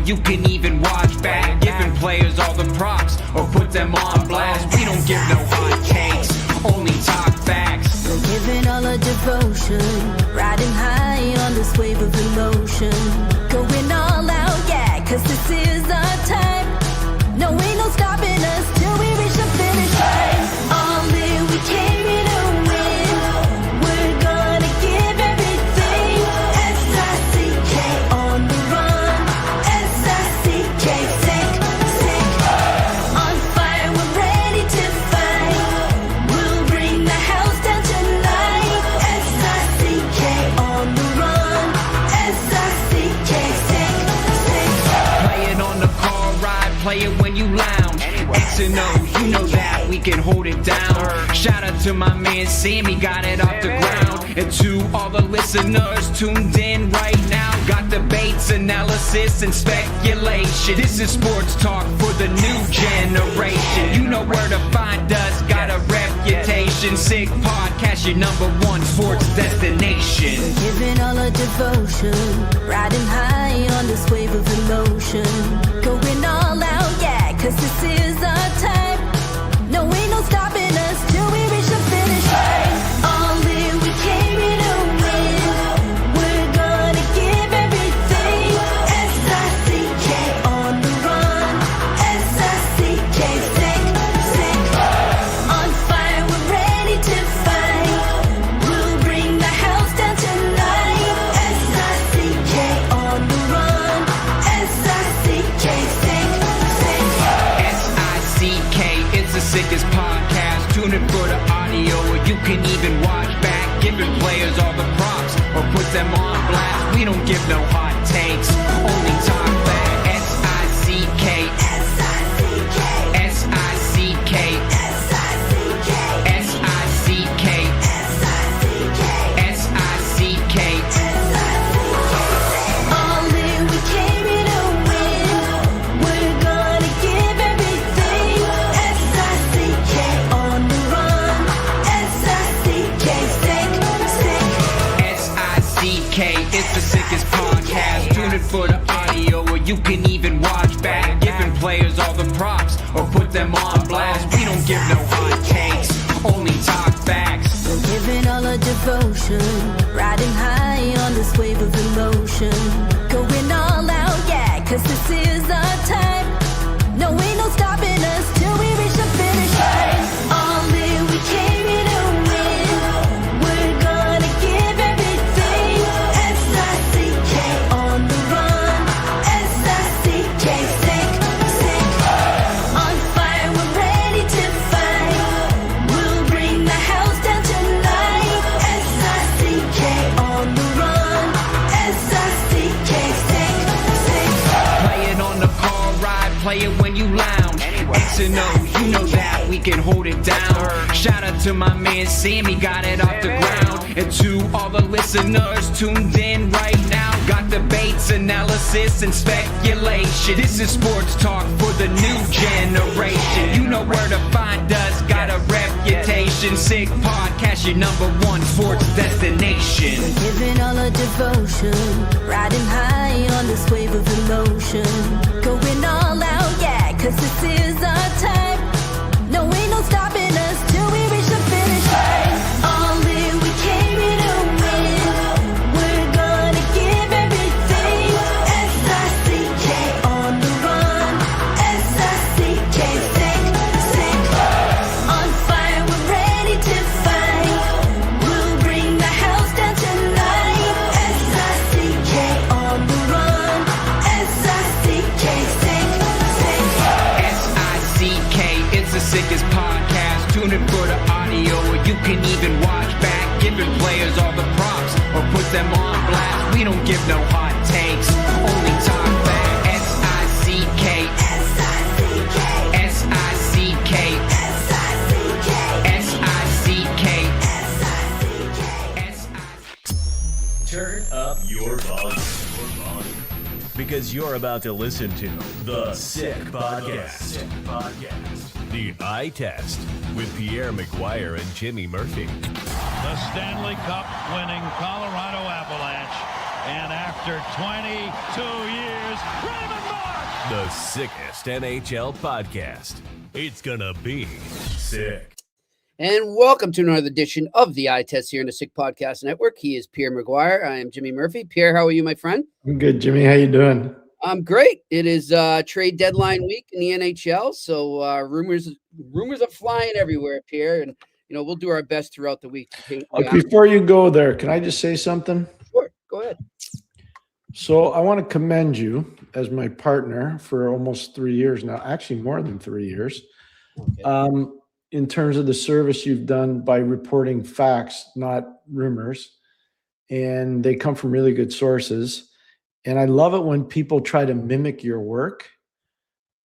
you can even watch back. Giving players all the props or put them on blast. We don't give no hot takes, only talk facts. We're giving all our devotion, riding high on this wave of emotion. Going all out, yeah, cause this is our time. No, ain't no stopping us till we reach the finish line. All in, we came here to win. We're gonna give everything. S-I-C-K on the run. S-I-C-K, sick, sick. On fire, we're ready to fight. We'll bring the house down tonight. S-I-C-K on the run. S-I-C-K, sick, sick. Playing on the car ride, play it when you lounge. X and O, you know that we can hold it down. Shout out to my man Sammy, got it off the ground. And to all the listeners tuned in right now, got debates, analysis, and speculation. This is sports talk for the new generation. You know where to find us, got a reputation. Sick podcast, your #1 sports destination. We're giving all our devotion, riding high on this wave of emotion. Going all out, yeah, cause this is our time. No, ain't no stopping us till we reach the finish line. All in, we came here to win. We're gonna give everything. S-I-C-K on the run. S-I-C-K, sick, sick. On fire, we're ready to fight. We'll bring the house down tonight. S-I-C-K on the run. S-I-C-K, sick, sick. S-I-C-K, it's the sickest podcast. Tune in for the audio, or you can even watch back. Giving players all the props or put them on blast. We don't give no hot takes, only talk back. S-I-C-K, S-I-C-K, S-I-C-K, S-I-C-K, S-I-C-K, S-I-C-K, S-I-C-K. All in, we came here to win. We're gonna give everything. S-I-C-K on the run. S-I-C-K, sick, sick. S-I-C-K, it's the sickest podcast. Tune in for the audio, or you can even watch back. Giving players all the props or put them on blast. We don't give no hot takes, only talk facts. We're giving all our devotion, riding high on this wave of emotion. Going all out, yeah, cause this is our time. No, ain't no stopping us till we reach the finish line. All in, we came here to win. We're gonna give everything. S-I-C-K on the run. S-I-C-K, sick, sick. On fire, we're ready to fight. We'll bring the house down tonight. S-I-C-K on the run. S-I-C-K, sick, sick. Playing on the car ride, play it when you lounge. X and O, you know that we can hold it down. Shout out to my man Sammy, got it off the ground. And to all the listeners tuned in right now, got debates, analysis, and speculation. This is sports talk for the new generation. You know where to find us, got a reputation. Sick podcast, your #1 sports destination. We're giving all our devotion, riding high on this wave of emotion. Going all out, yeah, cause this is our time. No, ain't no stopping us till we reach the finish line. All in, we came here to win. We're gonna give everything. S-I-C-K on the run. S-I-C-K, sick, sick. On fire, we're ready to fight. We'll bring the house down tonight. S-I-C-K on the run. S-I-C-K, sick, sick. S-I-C-K, it's the sickest podcast. Tune in for the audio, or you can even watch back. Giving players all the props or put them on blast. We don't give no hot takes, only talk back. S-I-C-K, S-I-C-K, S-I-C-K, S-I-C-K, S-I-C-K, S-I-C-K. Turn up your volume. Because you're about to listen to The Sick Podcast. The Eye Test with Pierre, McGuire, and Jimmy Murphy. The Stanley Cup winning Colorado Avalanche. And after 22 years, Raymond Moore The sickest NHL podcast. It's gonna be sick. And welcome to another edition of the Eye Test here in the Sick Podcast Network. He is Pierre McGuire. I am Jimmy Murphy. Pierre, how are you, my friend? I'm good, Jimmy. How you doing? I'm great. It is trade deadline week in the NHL, so rumors are flying everywhere, Pierre. And we'll do our best throughout the week. Before you go there, can I just say something? Sure, go ahead. So I want to commend you as my partner for almost 3 years now, actually more than 3 years, Okay. in terms of the service you've done by reporting facts, not rumors. And they come from really good sources. And I love it when people try to mimic your work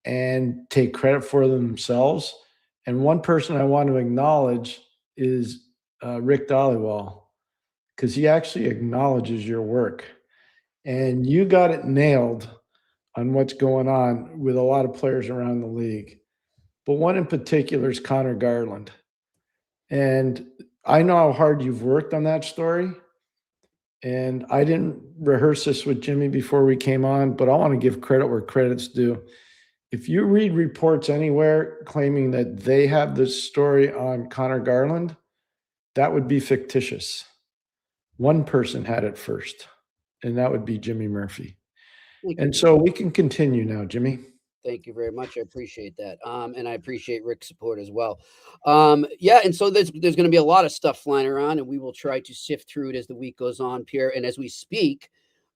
and take credit for themselves. And one person I want to acknowledge is Rick Dhaliwal, because he actually acknowledges your work. And you got it nailed on what's going on with a lot of players around the league. But one in particular is Connor Garland. And I know how hard you've worked on that story. And I didn't rehearse this with Jimmy before we came on, but I want to give credit where credit's due. If you read reports anywhere claiming that they have this story on Connor Garland, that would be fictitious. One person had it first, and that would be Jimmy Murphy. And so we can continue now, Jimmy. Thank you very much. I appreciate that. And I appreciate Rick's support as well. And so there's going to be a lot of stuff flying around, and we will try to sift through it as the week goes on, Pierre. And as we speak,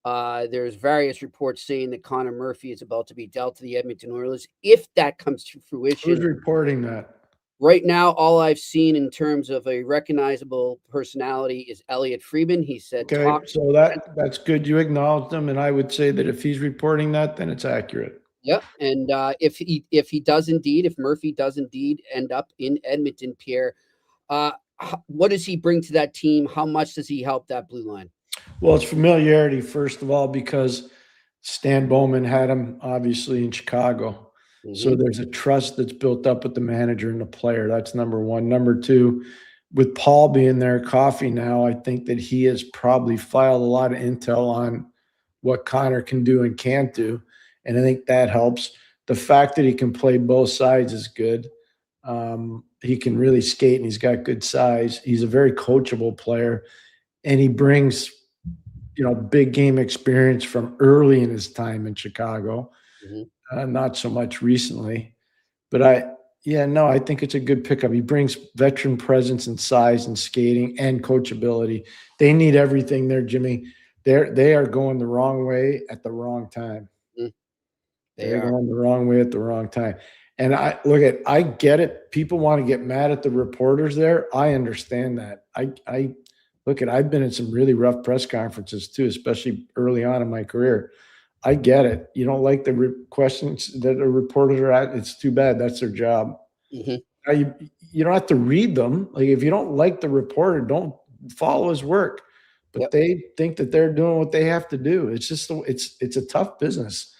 there's various reports saying that Connor Murphy is about to be dealt to the Edmonton Oilers. If that comes to fruition. Who's reporting that? Right now, all I've seen in terms of a recognizable personality is Elliot Friedman. He said, okay, so that's good. You acknowledged him, and I would say that if he's reporting that, then it's accurate. Yep. And if Murphy does indeed end up in Edmonton, Pierre, what does he bring to that team? How much does he help that blue line? Well, it's familiarity, first of all, because Stan Bowman had him obviously in Chicago. Mm-hmm. So there's a trust that's built up with the manager and the player. That's number one. Number two, with Paul being there, Coffee now, I think that he has probably filed a lot of intel on what Connor can do and can't do. And I think that helps. The fact that he can play both sides is good. He can really skate, and he's got good size. He's a very coachable player, and he brings, big game experience from early in his time in Chicago. Mm-hmm. Not so much recently, but I think it's a good pickup. He brings veteran presence and size and skating and coachability. They need everything there, Jimmy. They are going the wrong way at the wrong time. They're going the wrong way at the wrong time. And I get it. People want to get mad at the reporters there. I understand that. I've been in some really rough press conferences too, especially early on in my career. I get it. You don't like the questions that the reporters are at. It's too bad. That's their job. Mm-hmm. You don't have to read them. Like, if you don't like the reporter, don't follow his work. But They think that they're doing what they have to do. It's just it's a tough business.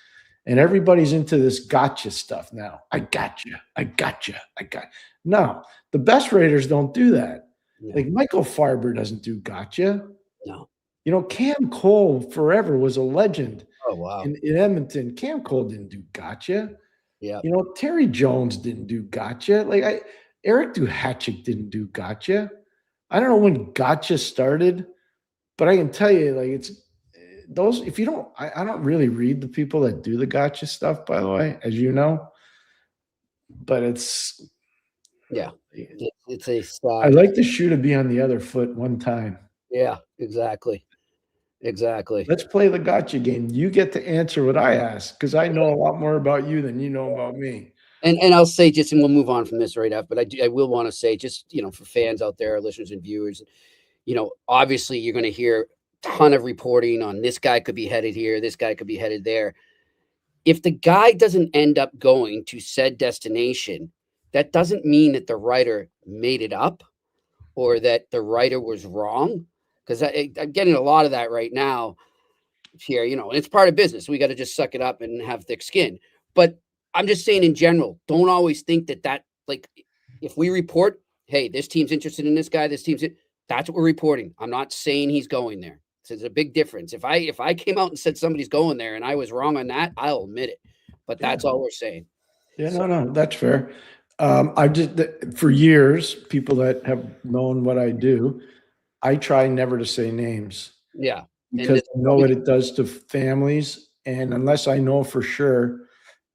And everybody's into this gotcha stuff now. I got you. No, the best raters don't do that. Yeah. Like Michael Farber doesn't do gotcha. No. Cam Cole forever was a legend. Oh, wow. In Edmonton, Cam Cole didn't do gotcha. Yeah. Terry Jones didn't do gotcha. Eric Duhatschek didn't do gotcha. I don't know when gotcha started, but I can tell you, it's those. If you don't, I don't really read the people that do the gotcha stuff, by the way, as you know. But it's a style. I like the shoe to be on the other foot one time. Yeah, exactly. Let's play the gotcha game. You get to answer what I ask, because I know a lot more about you than you know about me. And I'll say just, and we'll move on from this right after, but I will want to say, just, for fans out there, listeners and viewers, obviously you're going to hear a ton of reporting on this guy could be headed here, this guy could be headed there. If the guy doesn't end up going to said destination, that doesn't mean that the writer made it up or that the writer was wrong. Because I'm getting a lot of that right now here, and it's part of business. We got to just suck it up and have thick skin. But I'm just saying in general, don't always think that if we report, hey, this team's interested in this guy, that's what we're reporting. I'm not saying he's going there. So there's a big difference. If I came out and said somebody's going there and I was wrong on that, I'll admit it. but that's all we're saying. Yeah, no, that's fair. I just, for years, people that have known what I do, I try never to say names. Yeah. Because I know what it does to families. And unless I know for sure,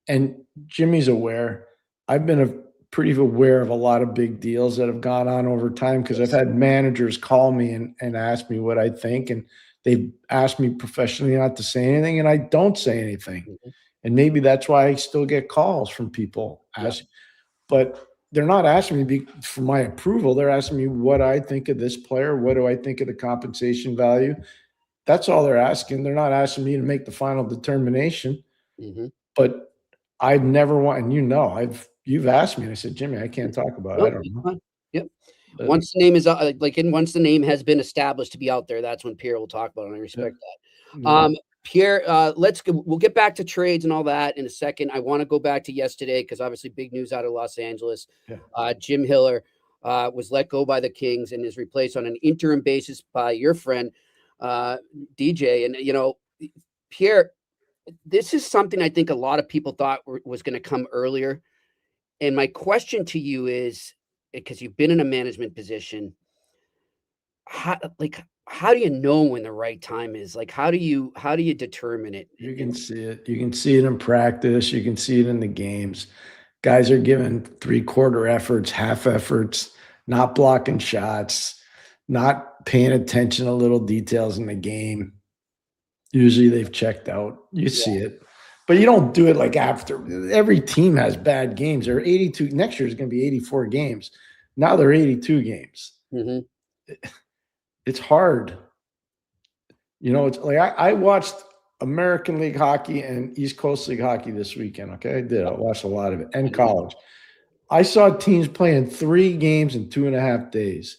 and Jimmy's aware, I've been pretty aware of a lot of big deals that have gone on over time because I've had managers call me and ask me what I think. And they've asked me professionally not to say anything, and I don't say anything. Mm-hmm. And maybe that's why I still get calls from people asking. But they're not asking me for my approval. They're asking me what I think of this player. What do I think of the compensation value? That's all they're asking. They're not asking me to make the final determination. Mm-hmm. But I've never and you've asked me, and I said, Jimmy, I can't talk about it. I don't know. Yep. Once the name is once the name has been established to be out there, that's when Pierre will talk about it. And I respect that. Mm-hmm. Pierre, we'll get back to trades and all that in a second. I want to go back to yesterday because obviously big news out of Los Angeles. Yeah. Jim Hiller was let go by the Kings and is replaced on an interim basis by your friend DJ. And Pierre, this is something I think a lot of people thought was going to come earlier. And my question to you is, because you've been in a management position, how do you know when the right time is? Like, how do you determine it? You can see it. You can see it in practice. You can see it in the games. Guys are giving 3/4 efforts, half efforts, not blocking shots, not paying attention to little details in the game. Usually they've checked out. You see it. But you don't do it like after. Every team has bad games. There are 82. Next year is going to be 84 games. Now they're 82 games. Mm-hmm. It's hard. It's like I watched American League hockey and East Coast League hockey this weekend. Okay, I did. I watched a lot of it. And college. I saw teams playing 3 games in 2.5 days.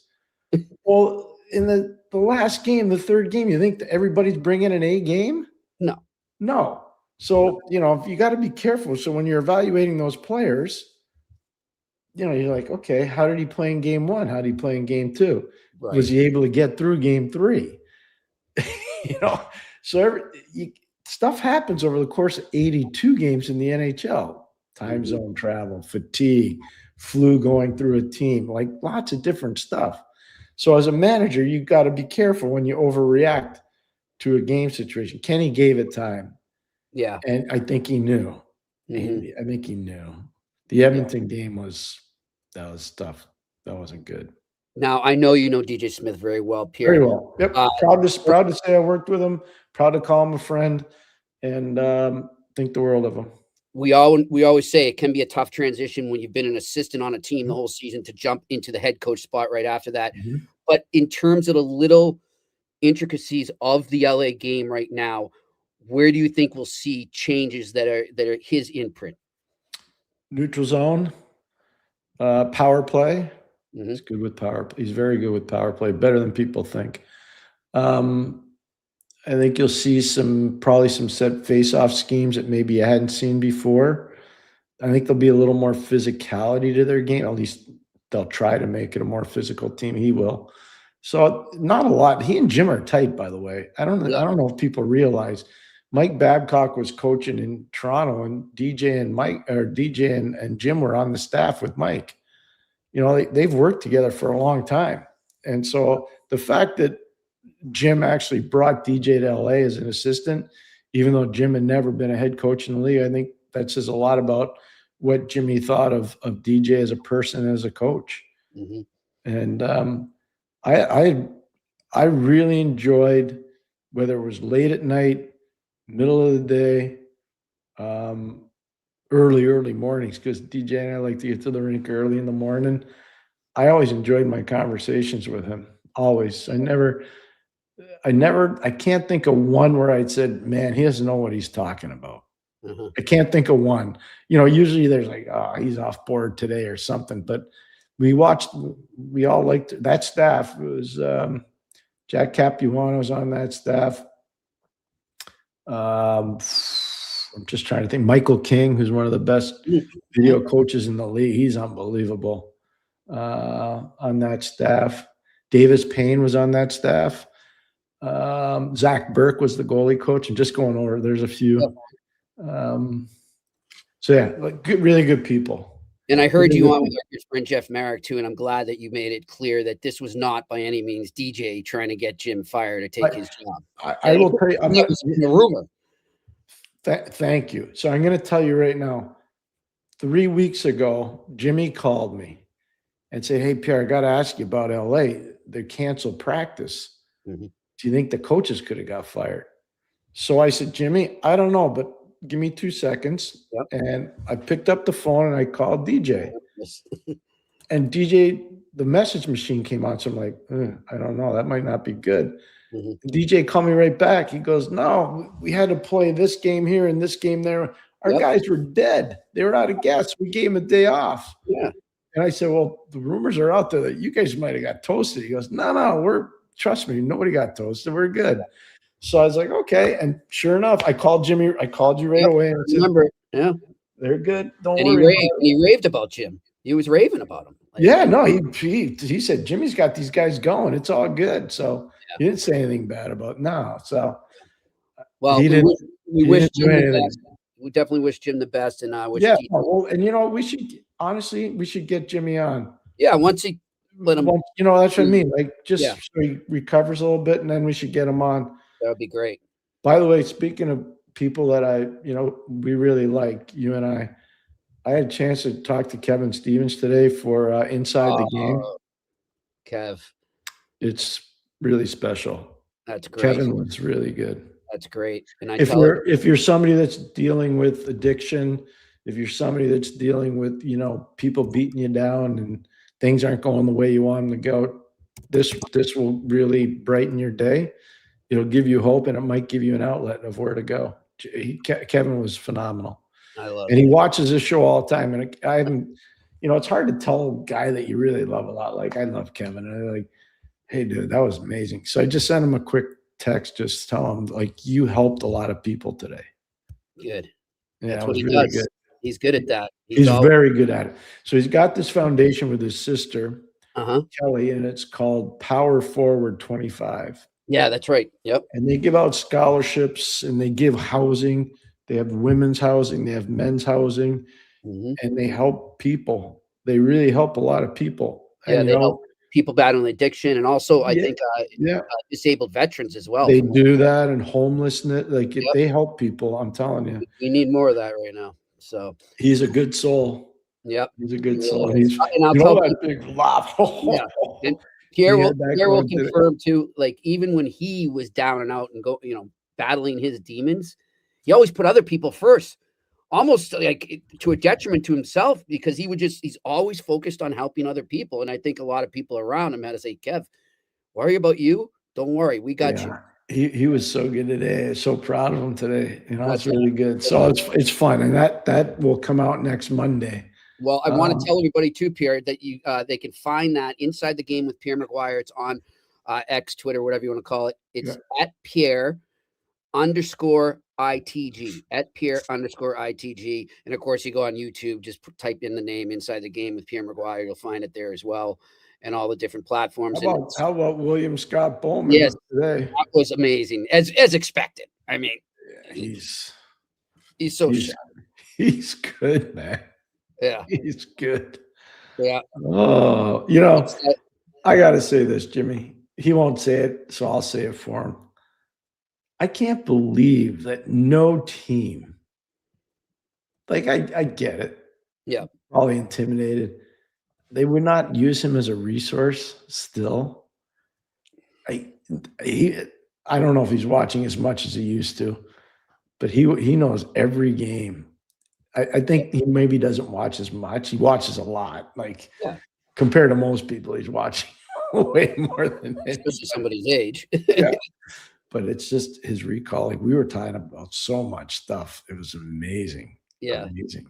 Well, in the last game, the third game, you think that everybody's bringing an A game? No. So, you got to be careful. So when you're evaluating those players, you're like, okay, how did he play in game 1? How did he play in game 2? Right. Was he able to get through game 3? So stuff happens over the course of 82 games in the NHL. Time zone travel, fatigue, flu going through a team, like lots of different stuff. So as a manager, you've got to be careful when you overreact to a game situation. Kenny gave it time. Yeah. And I think he knew. Mm-hmm. I think he knew. The Edmonton game was tough. That wasn't good. Now, I know you know DJ Smith very well, Pierre. Very well. Yep. Proud to say I worked with him. Proud to call him a friend, and think the world of him. We always say it can be a tough transition when you've been an assistant on a team the whole season to jump into the head coach spot right after that. Mm-hmm. But in terms of the little intricacies of the LA game right now, where do you think we'll see changes that are his imprint? Neutral zone, power play. Mm-hmm. He's good with power. He's very good with power play, better than people think. I think you'll see probably some set face-off schemes that maybe you hadn't seen before. I think there'll be a little more physicality to their game. At least they'll try to make it a more physical team. He will. So not a lot. He and Jim are tight, by the way. I don't know if people realize Mike Babcock was coaching in Toronto, and DJ and Jim were on the staff with Mike. They've worked together for a long time. And so the fact that Jim actually brought DJ to LA as an assistant, even though Jim had never been a head coach in the league, I think that says a lot about what Jimmy thought of DJ as a person, as a coach. Mm-hmm. And I really enjoyed, whether it was late at night, middle of the day, early mornings, because DJ and I like to get to the rink early in the morning. I always enjoyed my conversations with him. Always. I can't think of one where I'd said, man, he doesn't know what he's talking about. Mm-hmm. I can't think of one. Usually there's like, oh, he's off board today or something. But we all liked that staff. It was Jack Capuano was on that staff. I'm just trying to think. Michael King, who's one of the best video coaches in the league. He's unbelievable on that staff. Davis Payne was on that staff. Zach Burke was the goalie coach. And just going over, there's a few. So yeah, like really good people. And I heard Really you good on with people. your friend Jeff Marek too, and I'm glad that you made it clear that this was not by any means DJ trying to get Jim fired to take his job. I will tell you, That was a rumor. Thank you. So I'm going to tell you right now, 3 weeks ago, Jimmy called me and said, "Hey, Pierre, I got to ask you about LA. They canceled practice. Mhm. Do you think the coaches could have got fired?" So I said, "Jimmy, I don't know, but give me 2 seconds." Yep. And I picked up the phone and I called DJ. Yes. And DJ, the message machine came on. So I'm like, I don't know. That might not be good. Mhm. DJ called me right back. He goes, "No, we had to play this game here and this game there. Our Yep. guys were dead. They were out of gas. We gave them a day off." Yeah. And I said, "Well, the rumors are out there that you guys might have got toasted." He goes, No, trust me, nobody got toasted. We're good." So I was like, okay. And sure enough, I called Jimmy. I called you right Yep. away. And I said, Remember, yeah. they're good. Don't And he worry. raved, and he raved about Jim. He was raving about him. Like, Yeah, no, he said, "Jimmy's got these guys going. It's all good." So he didn't say anything bad about no. So well, he we didn't- wish he didn't Jim do the anything. best. We definitely wish Jim the best, and I wish. yeah, T- well, and we should honestly get Jimmy on. yeah. Once he let him, Well, that's what I mean. Like just Yeah. so he recovers a little bit, and then we should get him on. that would be great. By the way, speaking of people that we really like, you and I had a chance to talk to Kevin Stevens today for Inside the Game. Kev, It's really special. that's great. Kevin was really good. That's great. And I If tell him, you're somebody that's dealing with addiction, if you're somebody that's dealing with, people beating you down and things aren't going the way you want them to go, this will really brighten your day. It'll give you hope, and it might give you an outlet of where to go. Kevin was phenomenal. I love And it. he watches this show all the time. And I haven't, it's hard to tell a guy that you really love a lot. Like I love Kevin. And I'm like, "Hey, dude, that was amazing." So I just sent him a quick text, just tell him like, "You helped a lot of people today." Good. Yeah, That's it what was he really does. good. He's good at that. He's always- very good at it. So he's got this foundation with his sister, Uh-huh. Kelly, and it's called Power Forward 25. Yeah, that's right. Yep. And they give out scholarships and they give housing. They have women's housing, they have men's housing, Mhm. and they help people. They really help a lot of people. Yeah, And, they help people battling addiction, and also I Yeah. think yeah, disabled veterans as well. they do that, and homelessness. Like Yep. they help people. I'm telling you, We need more of that right now. So, he's a good soul. yep. He's a good He soul. really is. He's And I'll tell that big lob. Yeah. And Pierre He will had that Pierre will going today. confirm too. Like even when he was down and out and battling his demons, he always put other people first, almost like to a detriment to himself, because he's always focused on helping other people. And I think a lot of people around him had to say, "Kev, worry about you. Don't worry, we got you." He was so good today. So proud of him today. That's It's really good. So it's fun, and that will come out next Monday. Well, I want to tell everybody too, Pierre, that they can find that Inside the Game with Pierre McGuire. It's on X, Twitter, whatever you want to call it. It's at Pierre_ITG, at Pierre_ITG. And of course, you go on YouTube, just type in the name Inside the Game with Pierre McGuire. You'll find it there as well, and all the different platforms. How about William Scott Bowman? Yes. Today? That was amazing, as expected. I mean, He's so sharp. he's good, man. Yeah, He's good. yeah. Oh, I got to say this, Jimmy. He won't say it, so I'll say it for him. I can't believe that no team, like I get it. Yeah. Probably intimidated. They would not use him as a resource still. I don't know if he's watching as much as he used to, but he knows every game. I think he maybe doesn't watch as much. He watches a lot. Like compared to most people, he's watching way more than Especially somebody's age. yeah. But it's just his recall. Like we were talking about so much stuff. It was amazing. Yeah. Amazing.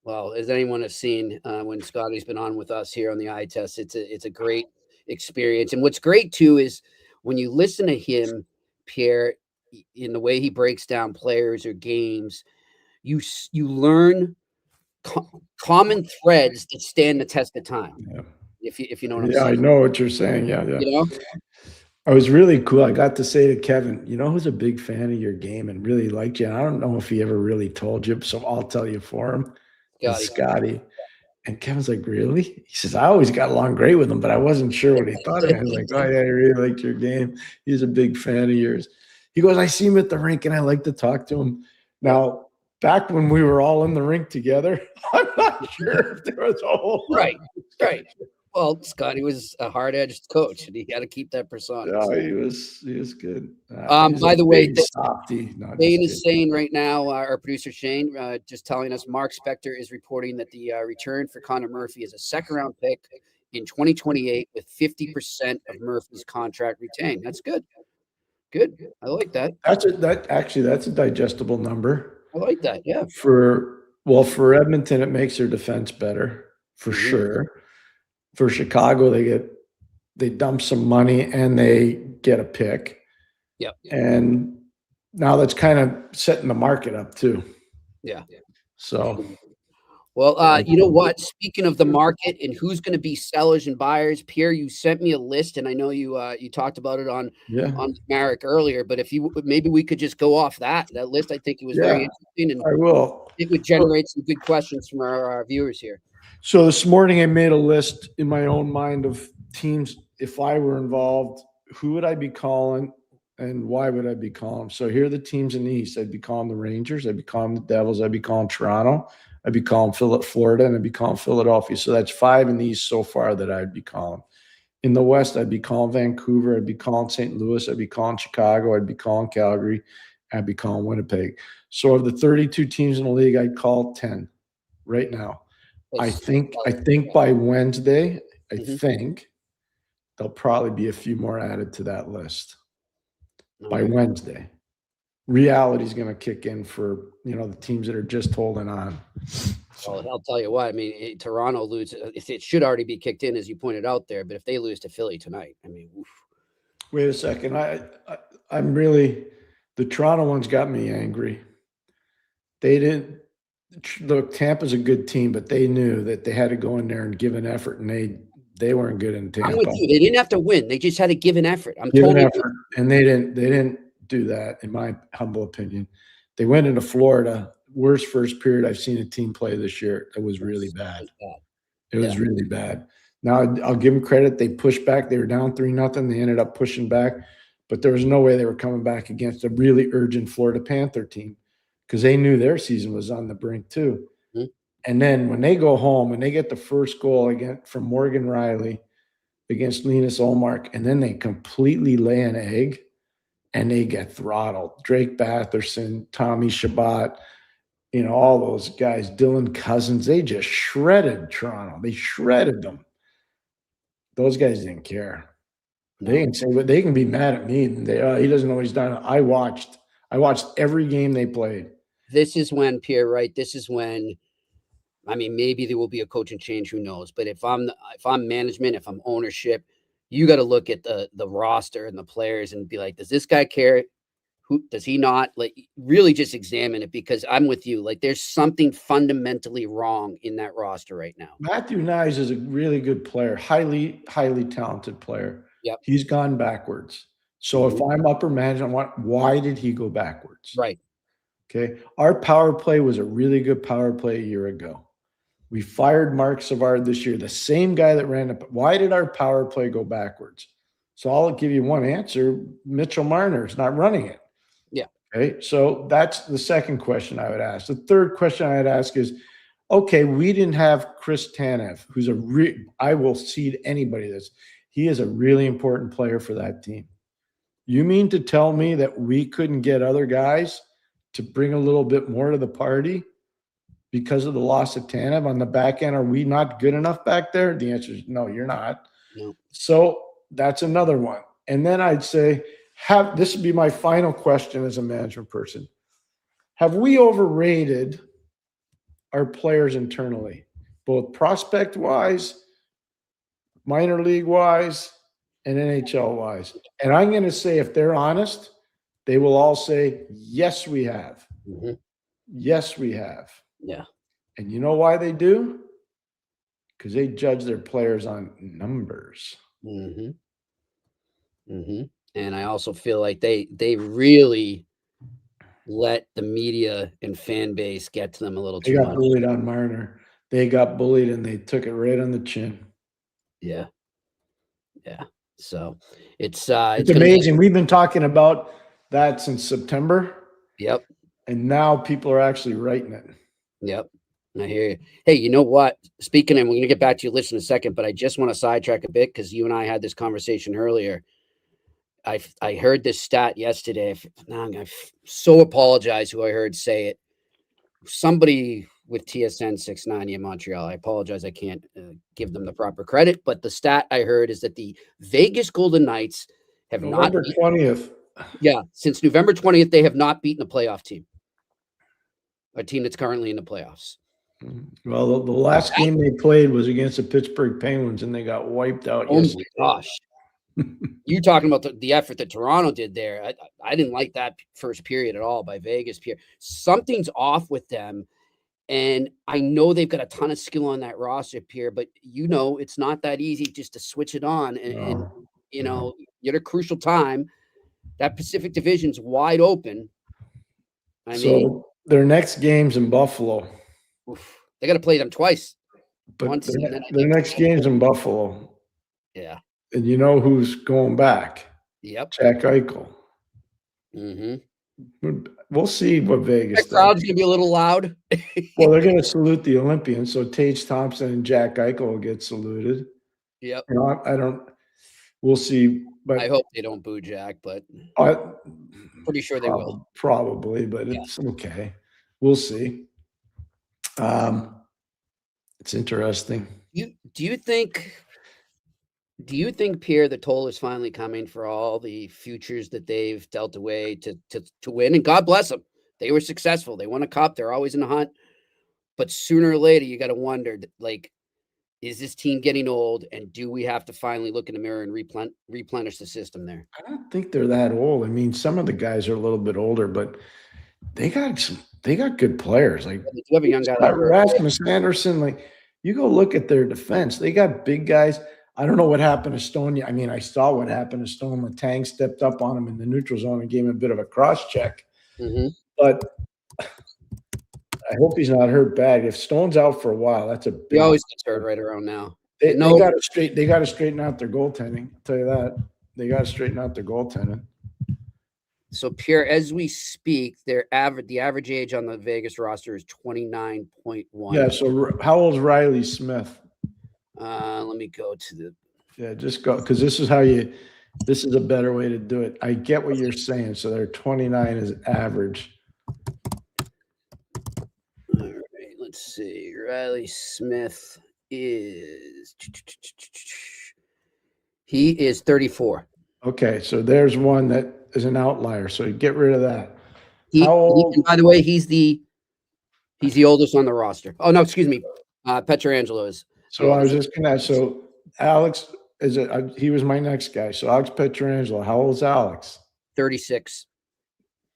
Well, as anyone has seen when Scotty's been on with us here on the eye test, it's a great experience. And what's great too is when you listen to him, Pierre, in the way he breaks down players or games, you learn common threads that stand the test of time. Yeah. If you know what I'm saying. I know what you're saying. Yeah. I was really cool. I got to say to Kevin, who's a big fan of your game and really liked you. And I don't know if he ever really told you, so I'll tell you for him. with Scotty. And Kevin's like, really? He says, I always got along great with him, but I wasn't sure what he thought of me. I was like, oh, yeah, I really liked your game. He's a big fan of yours. He goes, I see him at the rink, and I like to talk to him. Now, back when we were all in the rink together, I'm not sure if there was a whole Right. Well, Scotty was a hard-edged coach, and he got to keep that persona. No, he was good. By the way, softy. No, Shane is saying right now, our producer Shane, just telling us Mark Spector is reporting that the return for Connor Murphy is a second-round pick in 2028 with 50% of Murphy's contract retained. That's good. Good. I like that. That's a digestible number. I like that. Yeah. For Edmonton, it makes their defense better for sure. For Chicago, they dump some money and they get a pick. Yep. And now that's kind of setting the market up too. Yeah. So, well, you know what? Speaking of the market and who's going to be sellers and buyers, Pierre, you sent me a list, and I know you talked about it on Marek earlier. But if maybe we could just go off that list. I think it was very interesting, and I will. It would generate some good questions from our viewers here. So this morning I made a list in my own mind of teams. If I were involved, who would I be calling and why would I be calling? So here are the teams in the East. I'd be calling the Rangers. I'd be calling the Devils. I'd be calling Toronto. I'd be calling Florida, and I'd be calling Philadelphia. So that's 5 in the East so far that I'd be calling. In the West, I'd be calling Vancouver. I'd be calling St. Louis. I'd be calling Chicago. I'd be calling Calgary. I'd be calling Winnipeg. So of the 32 teams in the league, I'd call 10 right now. I think by Wednesday, I think there'll probably be a few more added to that list by Wednesday. Reality is going to kick in for, the teams that are just holding on. Well, I'll tell you what, I mean, Toronto loses. It should already be kicked in, as you pointed out there, but if they lose to Philly tonight, I mean, oof. Wait a second. I'm really, the Toronto ones got me angry. They didn't. Look, Tampa's a good team, but they knew that they had to go in there and give an effort, and they weren't good in Tampa. I'm with you. They didn't have to win; they just had to give an effort. And they didn't do that, in my humble opinion. They went into Florida. Worst first period I've seen a team play this year. It was really bad. It was really bad. Now I'll give them credit. They pushed back. They were down 3-0. They ended up pushing back, but there was no way they were coming back against a really urgent Florida Panther team, because they knew their season was on the brink too. Mm-hmm. And then when they go home and they get the first goal again from Morgan Riley against Linus Ullmark, and then they completely lay an egg and they get throttled. Drake Batherson, Tommy Shabbat, all those guys, Dylan Cousins, they just shredded Toronto. They shredded them. Those guys didn't care. They can say, but they can be mad at me. And he doesn't know what he's done. I watched every game they played. This is when, Pierre, right? This is when, I mean, maybe there will be a coaching change, who knows? But if I'm management, if I'm ownership, you got to look at the roster and the players and be like, does this guy care? Who does he not? Like, really just examine it, because I'm with you. Like, there's something fundamentally wrong in that roster right now. Matthew Nyes is a really good player, highly, highly talented player. Yep. He's gone backwards. So if I'm upper management, why did he go backwards? Right. Okay. Our power play was a really good power play a year ago. We fired Mark Savard this year, the same guy that ran it. Why did our power play go backwards? So I'll give you one answer. Mitchell Marner is not running it. Yeah. Okay. So that's the second question I would ask. The third question I'd ask is, okay, we didn't have Chris Tanev, who's I will cede anybody this. He is a really important player for that team. You mean to tell me that we couldn't get other guys to bring a little bit more to the party because of the loss of Tanev on the back end? Are we not good enough back there? The answer is no, you're not. No. So that's another one. And then I'd say, this would be my final question as a management person. Have we overrated our players internally, both prospect-wise, minor league-wise, and NHL-wise? And I'm going to say, if they're honest, they will all say, yes, we have. Mm-hmm. Yes, we have. Yeah. And you know why they do? Because they judge their players on numbers. Mm-hmm. Mm-hmm. And I also feel like they really let the media and fan base get to them a little They too got much. bullied on Marner. They got bullied and they took it right on the chin. Yeah. So it's It's amazing. We've been talking about that since September. Yep. And now people are actually writing it. Yep. I hear you. Hey, you know what? Speaking of, we're going to get back to your list in a second, but I just want to sidetrack a bit because you and I had this conversation earlier. I heard this stat yesterday. I so apologize who I heard say it. Somebody with TSN 690 in Montreal. I apologize. I can't give them the proper credit, but the stat I heard is that the Vegas Golden Knights have November 20th. Yeah, since November 20th, they have not beaten a playoff team. A team that's currently in the playoffs. Well, the last game they played was against the Pittsburgh Penguins, and they got wiped out. Oh my gosh! You're talking about the effort that Toronto did there. I didn't like that first period at all by Vegas. Pierre, something's off with them, and I know they've got a ton of skill on that roster, Pierre. But it's not that easy just to switch it on, and you're at a crucial time. That Pacific Division's wide open. I mean, their next game's in Buffalo. They got to play them twice. But their next game's in Buffalo. Yeah. And you know who's going back? Yep. Jack Eichel. Mm-hmm. We'll see what Vegas does. That crowd's going to be a little loud. Well, they're going to salute the Olympians. So Tage Thompson and Jack Eichel will get saluted. Yep. We'll see. But I hope they don't boo Jack, but pretty sure they will. Probably, but it's okay. We'll see. It's interesting. Do you think, Pierre, the toll is finally coming for all the futures that they've dealt away to win? And God bless them. They were successful. They won a cup. They're always in the hunt. But sooner or later, you got to wonder, is this team getting old? And do we have to finally look in the mirror and replenish the system there? I don't think they're that old. I mean, some of the guys are a little bit older, but they got good players. Like you have a young guy like Rasmus Anderson. You go look at their defense. They got big guys. I don't know what happened to Stone. I mean, I saw what happened to Stone. Letang stepped up on him in the neutral zone and gave him a bit of a cross check. Mm-hmm. But I hope he's not hurt bad. If Stone's out for a while, that's a big. He always gets hurt right around now. They got to straighten out their goaltending. I'll tell you that. They got to straighten out their goaltending. So, Pierre, as we speak, the average age on the Vegas roster is 29.1. Yeah. So, how old is Riley Smith? Let me go to the. Yeah, just go because this is a better way to do it. I get what you're saying. So, they're 29 is average. All right. Let's see. Riley Smith is 34. Okay. So, there's one that is an outlier, so get rid of that. By the way, he's the oldest on the roster. Oh no, excuse me, Pietrangelo is. So I was just gonna. So Alex he was my next guy. So Alex Pietrangelo, how old is Alex? 36.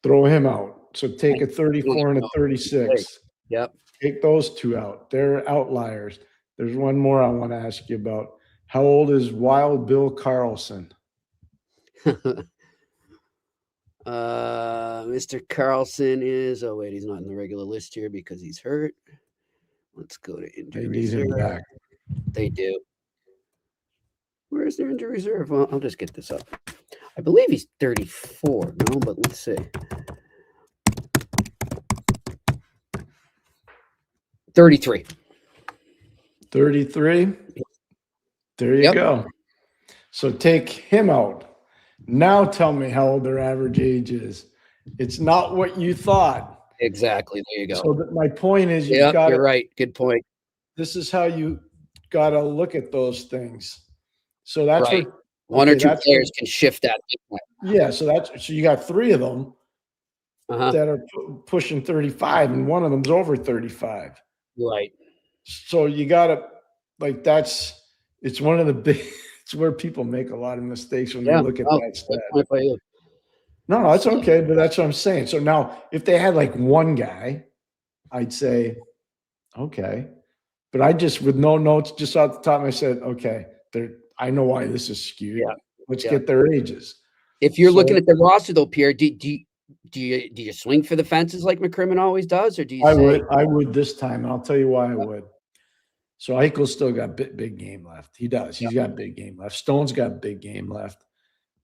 Throw him out. So take a 34 and a 36. Yep. Take those two out. They're outliers. There's one more I want to ask you about. How old is Wild Bill Karlsson? Mr. Karlsson is. Oh wait, he's not in the regular list here because he's hurt. Let's go to injury reserve. Back. They do. Where is their injury reserve? Well, I'll just get this up. I believe he's 34. No, but let's see. 33. 33. There you go. So take him out. Now tell me how old their average age is. It's not what you thought. Exactly. There you go. So my point is, you're right. Good point. This is how you got to look at those things. So that's right. One or two players can shift that. Yeah. So you got three of them that are pushing 35, and one of them's over 35. Right. So you got to it's one of the big. It's where people make a lot of mistakes when they look at that stat. No, it's okay, but that's what I'm saying. So now, if they had one guy, I'd say, okay. But I just, with no notes, just off the top, I said, okay, I know why this is skewed. Yeah. Let's get their ages. If you're looking at the roster, though, Pierre, Do you swing for the fences like McCrimmon always does, or do you say I would this time, and I'll tell you why I would. So Eichel's still got big game left. He does. He's got big game left. Stone's got big game left.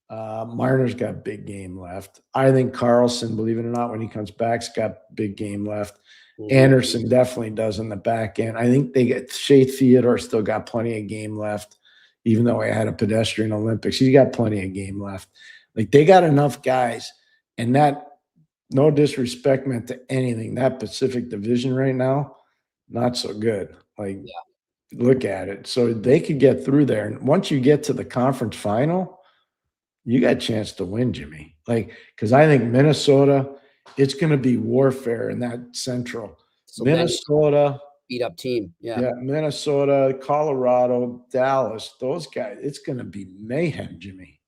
Marner's got big game left. I think Carlson, believe it or not, when he comes back, has got big game left. Anderson definitely does in the back end. I think they get Shea Theodore still got plenty of game left, even though he had a pedestrian Olympics. He's got plenty of game left. Like, they got enough guys, and that, no disrespect meant to anything, that Pacific Division right now, not so good. Like, look at it. So they could get through there. And once you get to the conference final, you got a chance to win, Jimmy. Like, because I think Minnesota, it's going to be warfare in that Central. So Minnesota, beat up team. Yeah, Minnesota, Colorado, Dallas, those guys, it's going to be mayhem, Jimmy.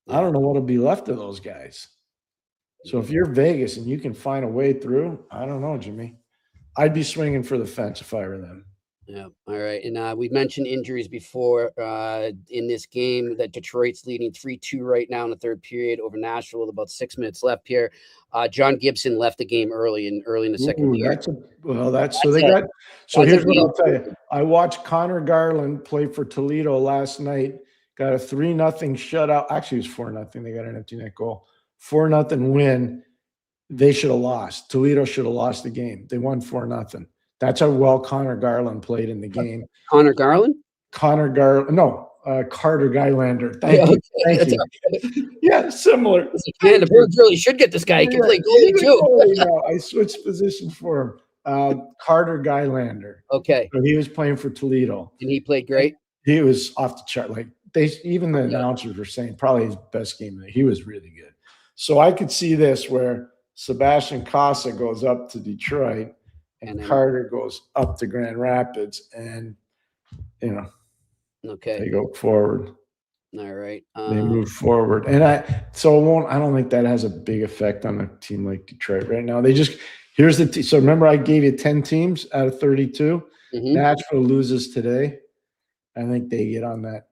I don't know what'll be left of those guys. So if you're Vegas and you can find a way through, I don't know, Jimmy. I'd be swinging for the fence if I were them. Yeah. All right. And we mentioned injuries before in this game that Detroit's leading 3-2 right now in the third period over Nashville with about 6 minutes left here. John Gibson left the game early in the second period. Here's what I'll tell you. I watched Connor Garland play for Toledo last night. Got a 3-0 shutout. Actually, it was 4-0. They got an empty net goal. 4-0 win. They should have lost. Toledo should have lost the game. They won 4-0. That's how well Connor Garland played in the game. Connor Garland? Carter Gylander. Thank you. Yeah, similar. Man, the Birds really should get this guy. He can play goalie too. I switched positions for him. Carter Gylander. Okay. So he was playing for Toledo. And he played great? He was off the chart. Like, even the announcers were saying probably his best game. He was really good. So I could see this where Sebastian Casa goes up to Detroit and Carter goes up to Grand Rapids, and they go forward. All right. They move forward. And I don't think that has a big effect on a team like Detroit right now. Here's the so remember I gave you 10 teams out of 32. Nashville loses today. I think they get on that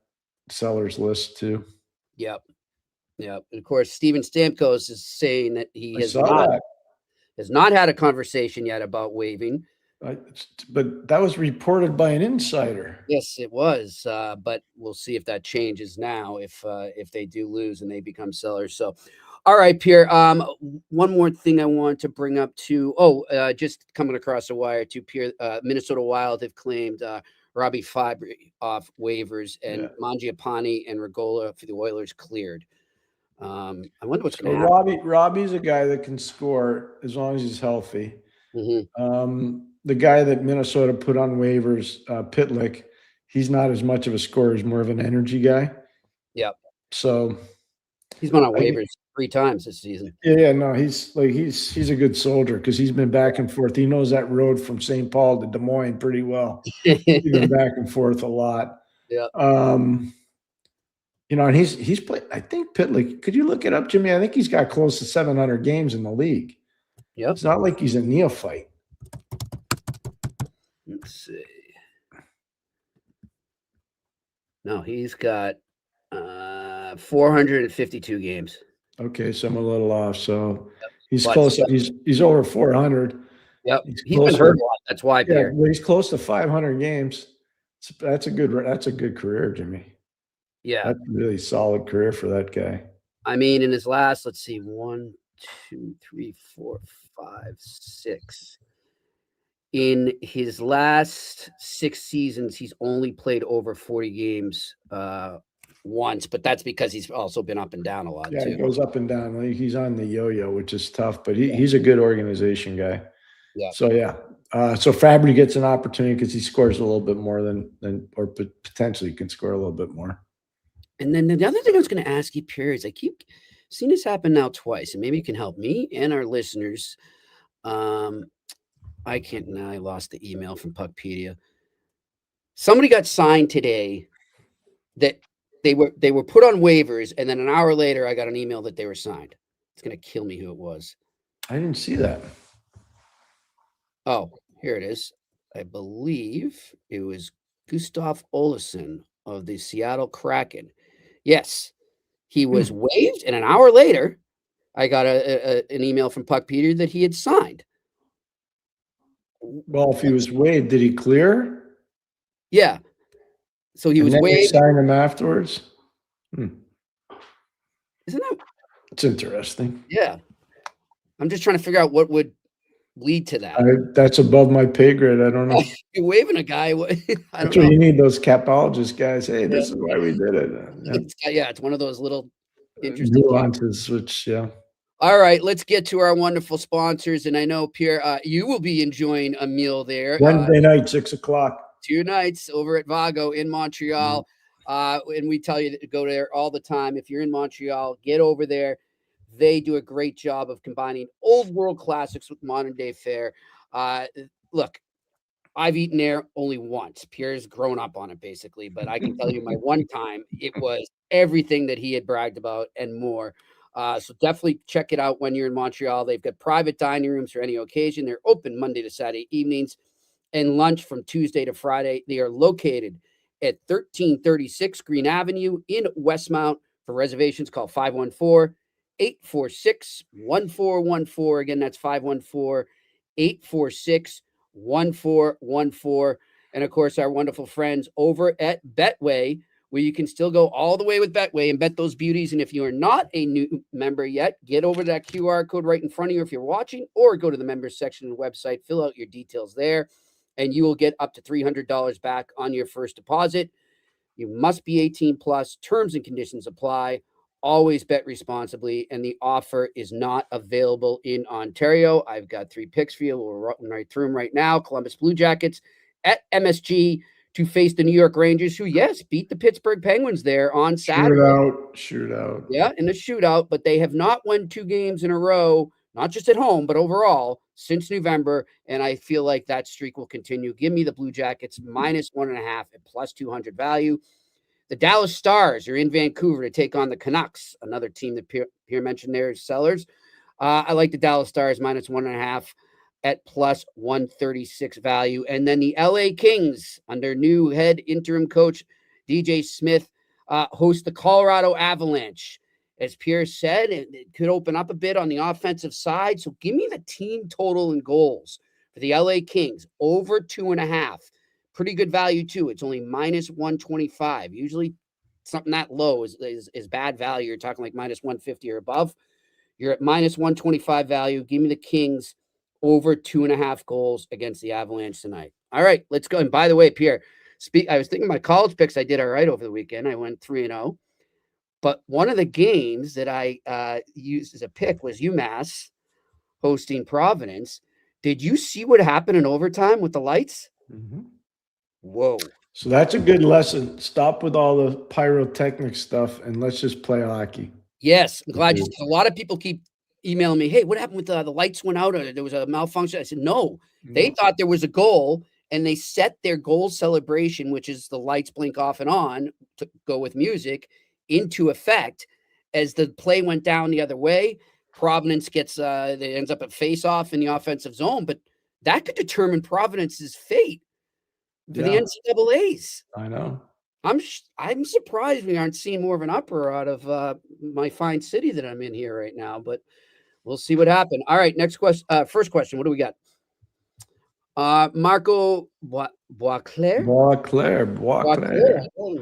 sellers list too. Yep. And of course, Steven Stamkos is saying that he has not had a conversation yet about waiving. But that was reported by an insider. Yes, it was. But we'll see if that changes now if they do lose and they become sellers. So, all right, Pierre. One more thing I wanted to bring up too. Just coming across the wire to Pierre. Minnesota Wild have claimed Robbie Fabry off waivers, and Mangiapane and Regola for the Oilers cleared. I wonder what's going to happen. Robbie's a guy that can score as long as he's healthy. The guy that Minnesota put on waivers, Pitlick, he's not as much of a scorer; he's more of an energy guy. Yep. So he's been on waivers 3 times this season. Yeah, no, he's a good soldier because he's been back and forth. He knows that road from St. Paul to Des Moines pretty well. He's been back and forth a lot. Yeah. And he's played. I think Pitlick. Could you look it up, Jimmy? I think he's got close to 700 games in the league. Yep. It's not like he's a neophyte. Let's see. No, he's got 452 games. Okay, so I'm a little off. So he's close. He's over 400. Yep. He's been hurt a lot. That's why, Pierre. Well, he's close to 500 games. That's a good career, Jimmy. Yeah. That's a really solid career for that guy. I mean, in his last, let's see, 1, 2, 3, 4, 5, 6. In his last 6 seasons, he's only played over 40 games once, but that's because he's also been up and down a lot too. He goes up and down. He's on the yo-yo, which is tough, but he's a good organization guy. Yeah. So so Fabry gets an opportunity because he scores a little bit more or potentially can score a little bit more. And then the other thing I was going to ask you, Pierre, is I keep seeing this happen now twice, and maybe you can help me and our listeners. I lost the email from Puckpedia. Somebody got signed today that they were put on waivers, and then an hour later I got an email that they were signed. It's going to kill me who it was. I didn't see that. Oh, here it is. I believe it was Gustav Olofsson of the Seattle Kraken. Yes, he was waived, and an hour later I got an email from Puck Peter that he had signed. Well, if he was waived, did he clear? Yeah. So he And was then you waived. sign him afterwards? Isn't that? It's interesting. Yeah. I'm just trying to figure out what would lead to that. That's above my pay grade. I don't know. You're waving a guy. I don't That's know. what you need, those capologist guys. Hey, this is why we did it. It's one of those little interesting nuances, which, yeah. All right, let's get to our wonderful sponsors. And I know, Pierre, you will be enjoying a meal there. Wednesday night, 6:00. 2 nights over at Vago in Montreal. And we tell you to go there all the time. If you're in Montreal, get over there. They do a great job of combining old world classics with modern day fare. Look, I've eaten there only once. Pierre's grown up on it, basically. But I can tell you my one time, it was everything that he had bragged about and more. So definitely check it out when you're in Montreal. They've got private dining rooms for any occasion. They're open Monday to Saturday evenings and lunch from Tuesday to Friday. They are located at 1336 Green Avenue in Westmount. For reservations, call 514-846-1414. Again, that's 514-846-1414. And of course, our wonderful friends over at Betway, where you can still go all the way with Betway and bet those beauties. And if you are not a new member yet, get over to that QR code right in front of you if you're watching, or go to the members section of the website, fill out your details there, and you will get up to $300 back on your first deposit. You must be 18 plus. Terms and conditions apply. Always bet responsibly, and the offer is not available in Ontario. I've got 3 picks for you. We're running right through them right now. Columbus Blue Jackets at MSG to face the New York Rangers, who, yes, beat the Pittsburgh Penguins there on Saturday. Shootout. Yeah, in a shootout, but they have not won 2 games in a row, not just at home, but overall since November, and I feel like that streak will continue. Give me the Blue Jackets -1.5 at +200 value. The Dallas Stars are in Vancouver to take on the Canucks, another team that Pierre mentioned there is sellers. I like the Dallas Stars -1.5 at +136 value. And then the LA Kings, under new head interim coach DJ Smith, host the Colorado Avalanche. As Pierre said, it could open up a bit on the offensive side. So give me the team total in goals for the LA Kings, over 2.5. Pretty good value, too. It's only -125. Usually something that low is bad value. You're talking like -150 or above. You're at -125 value. Give me the Kings over 2.5 goals against the Avalanche tonight. All right, let's go. And by the way, Pierre, I was thinking my college picks, I did all right over the weekend. I went 3-0. But one of the games that I used as a pick was UMass hosting Providence. Did you see what happened in overtime with the lights? Mm-hmm. Whoa. So that's a good lesson. Stop with all the pyrotechnic stuff and let's just play hockey. Yes, I'm glad you said. A lot of people keep emailing me, hey, what happened with the lights went out or there was a malfunction? I said, no, they thought there was a goal and they set their goal celebration, which is the lights blink off and on to go with music, into effect as the play went down the other way. Providence gets, it ends up a face-off in the offensive zone, but that could determine Providence's fate for the NCAAs. I know. I'm surprised we aren't seeing more of an uproar out of my fine city that I'm in here right now, but we'll see what happened. All right, next question. First question. What do we got? Marco Boisclair.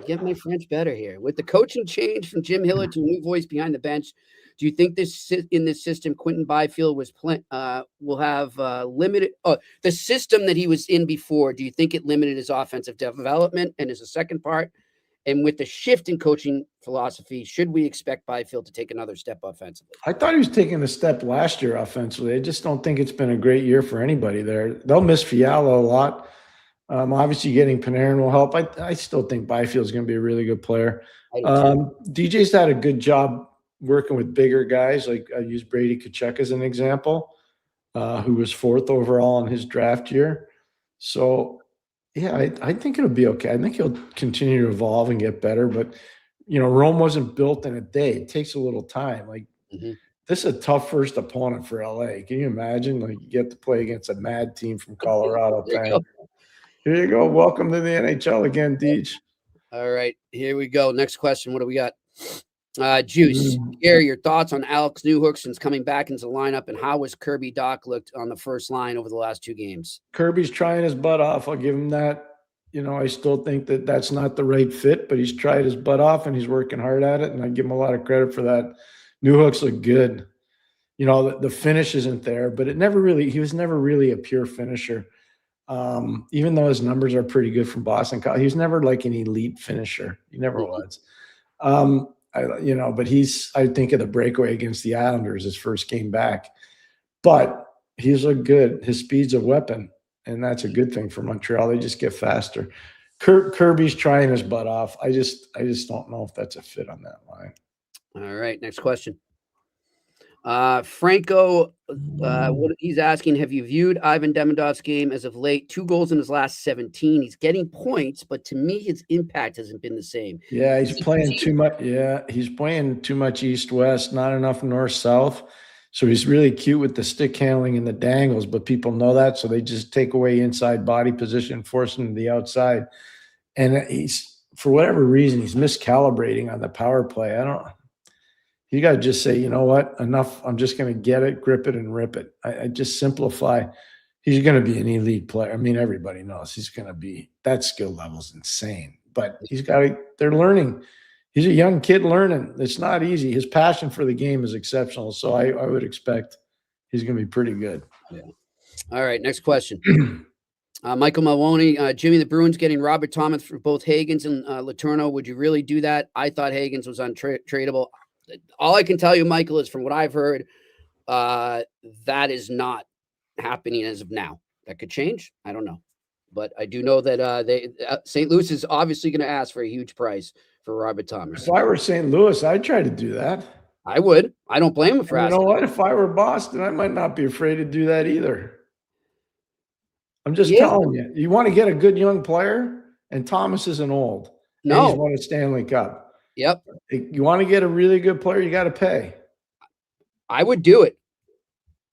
Get my French better here. With the coaching change from Jim Hiller to a new voice behind the bench, do you think in this system, Quinton Byfield will have limited the system that he was in before? Do you think it limited his offensive development? And as a second part, and with the shift in coaching philosophy, should we expect Byfield to take another step offensively? I thought he was taking a step last year offensively. I just don't think it's been a great year for anybody there. They'll miss Fiala a lot. Obviously, getting Panarin will help. I still think Byfield's going to be a really good player. DJ's had a good job working with bigger guys. Like I use Brady Tkachuk as an example, who was 4th overall in his draft year. So, yeah, I think it'll be okay. I think he'll continue to evolve and get better. But, Rome wasn't built in a day. It takes a little time. Like, this is a tough first opponent for LA. Can you imagine? Like, you get to play against a mad team from Colorado. Here you go. Welcome to the NHL again, Deej. All right, here we go. Next question. What do we got? Juice. Pierre, your thoughts on Alex Newhook since coming back into the lineup, and how has Kirby Dach looked on the first line over the last 2 games? Kirby's trying his butt off. I'll give him that. I still think that that's not the right fit, but he's tried his butt off and he's working hard at it, and I give him a lot of credit for that. Newhook's look good. The finish isn't there, but he was never really a pure finisher. Even though his numbers are pretty good from Boston College, he was never like an elite finisher. He never was. But I think of the breakaway against the Islanders, his first game back. But he's looked good. His speed's a weapon, and that's a good thing for Montreal. They just get faster. Kirby's trying his butt off. I just don't know if that's a fit on that line. All right, next question. Franco, what he's asking, have you viewed Ivan Demidov's game as of late? 2 goals in his last 17. He's getting points, but to me, his impact hasn't been the same. Yeah, he's playing too much. Yeah, he's playing too much east-west, not enough north-south. So he's really cute with the stick handling and the dangles, but people know that, so they just take away inside body position, force him to the outside. And for whatever reason, he's miscalibrating on the power play. You got to just say, you know what, enough. I'm just going to get it, grip it, and rip it. I just simplify. He's going to be an elite player. I mean, everybody knows he's going to be. That skill level is insane. But they're learning. He's a young kid learning. It's not easy. His passion for the game is exceptional. So I would expect he's going to be pretty good. Yeah. All right, next question. Michael Maloney, Jimmy, the Bruins getting Robert Thomas for both Hagens and Letourneau. Would you really do that? I thought Hagens was untradeable. All I can tell you, Michael, is from what I've heard, that is not happening as of now. That could change. I don't know. But I do know that St. Louis is obviously going to ask for a huge price for Robert Thomas. If I were St. Louis, I'd try to do that. I would. I don't blame him for asking. You know what? If I were Boston, I might not be afraid to do that either. I'm just telling you. You want to get a good young player, and Thomas isn't old. No. He's won a Stanley Cup. Yep. You want to get a really good player, you got to pay. I would do it.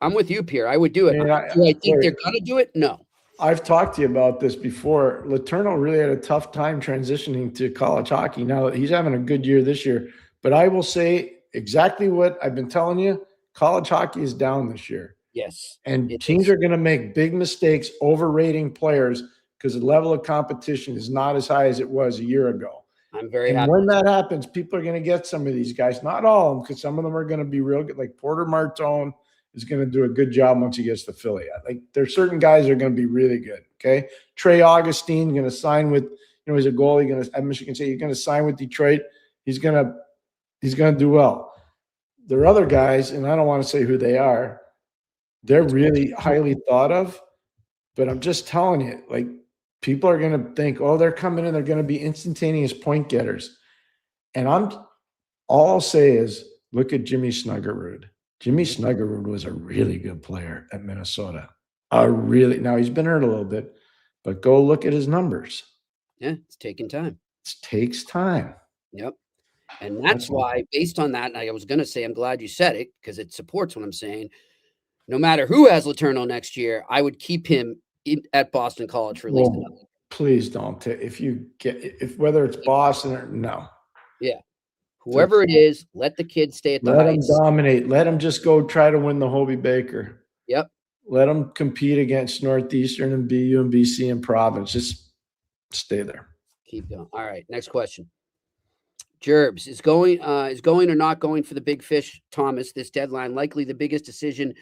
I'm with you, Pierre. I would do it. Do I think they're going to do it? No. I've talked to you about this before. Letourneau really had a tough time transitioning to college hockey. Now, he's having a good year this year. But I will say exactly what I've been telling you. College hockey is down this year. Yes. And teams are going to make big mistakes overrating players because the level of competition is not as high as it was a year ago. I'm very happy. When that happens, people are going to get some of these guys. Not all of them, because some of them are going to be real good. Like Porter Martone is going to do a good job once he gets to Philly. Like there's certain guys that are going to be really good. Okay. Trey Augustine going to sign with, he's a goalie. At Michigan State, he's going to sign with Detroit. He's going to do well. There are other guys, and I don't want to say who they are. They're really highly thought of, but I'm just telling you, like, people are going to think, oh, they're coming in, they're going to be instantaneous point getters. And all I'll say is, look at Jimmy Snuggerud. Jimmy Snuggerud was a really good player at Minnesota. Now he's been hurt a little bit, but go look at his numbers. Yeah, it's taking time. It takes time. Yep. And that's why, based on that, and I was going to say, I'm glad you said it because it supports what I'm saying. No matter who has Letourneau next year, I would keep him at Boston College for at least another. Please don't. Whether it's Boston or no. Yeah. Whoever it is, let the kid stay at the Heights. Let him dominate. Let him just go try to win the Hobie Baker. Yep. Let him compete against Northeastern and BU and BC and Providence. Just stay there. Keep going. All right. Next question. Gerbs is going or not going for the big fish, Thomas, this deadline. Likely the biggest decision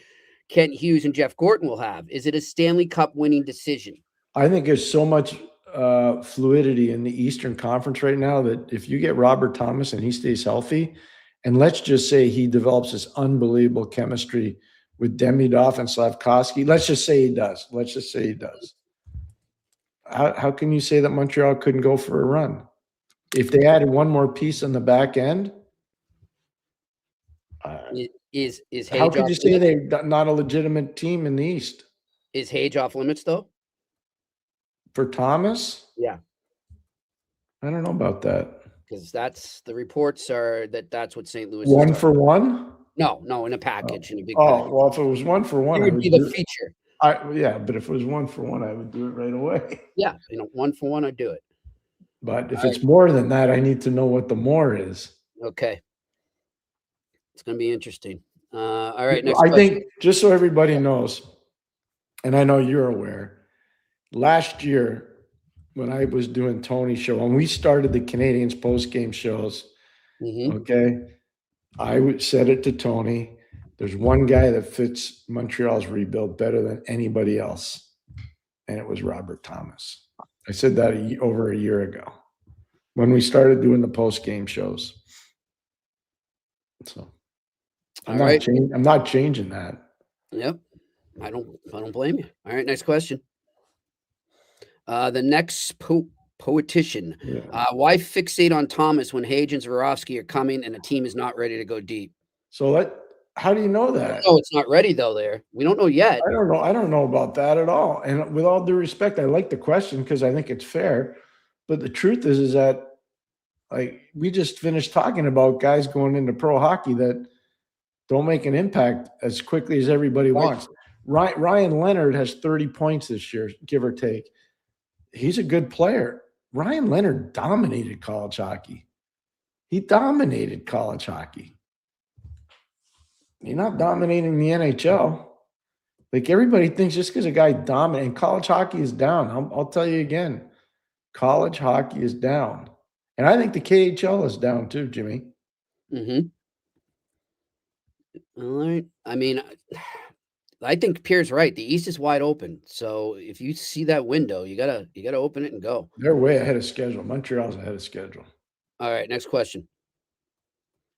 Kent Hughes and Jeff Gorton will have. Is it a Stanley Cup winning decision? I think there's so much fluidity in the Eastern Conference right now that if you get Robert Thomas and he stays healthy, and let's just say he develops this unbelievable chemistry with Demidov and Slavkovsky, let's just say he does. How can you say that Montreal couldn't go for a run? If they added one more piece on the back end, is how could you say they're not a legitimate team in the East? Is Hage off limits though? For Thomas? Yeah. I don't know about that. Because the reports are that's what St. Louis is. For one? No, in a package, in a big package. Well, if it was 1 for 1, it would be the feature. But if it was 1 for 1, I would do it right away. Yeah, 1 for 1, I'd do it. But if it's more than that, I need to know what the more is. Okay. It's going to be interesting. All right. Next I question. think, just so everybody knows, and I know you're aware, last year when I was doing Tony's show, when we started the Canadiens post-game shows, okay, I said it to Tony, there's one guy that fits Montreal's rebuild better than anybody else, and it was Robert Thomas. I said that over a year ago when we started doing the post-game shows. So I'm not changing that. Yep. I don't blame you. All right, next question. The next poetician. Yeah. Why fixate on Thomas when Hagens and Rorofsky are coming and the team is not ready to go deep? So how do you know that? Oh, it's not ready though. We don't know yet. I don't know. I don't know about that at all. And with all due respect, I like the question because I think it's fair. But the truth is that like we just finished talking about guys going into pro hockey that don't make an impact as quickly as everybody wants. Ryan Leonard has 30 points this year, give or take. He's a good player. Ryan Leonard dominated college hockey. He dominated college hockey. He's not dominating the NHL. Like everybody thinks just because a guy dominates, and college hockey is down. I'll tell you again, college hockey is down. And I think the KHL is down too, Jimmy. Mm-hmm. All right. I mean, I think Pierre's right. The East is wide open. So if you see that window, you gotta open it and go. They're way ahead of schedule. Montreal's ahead of schedule. All right, next question.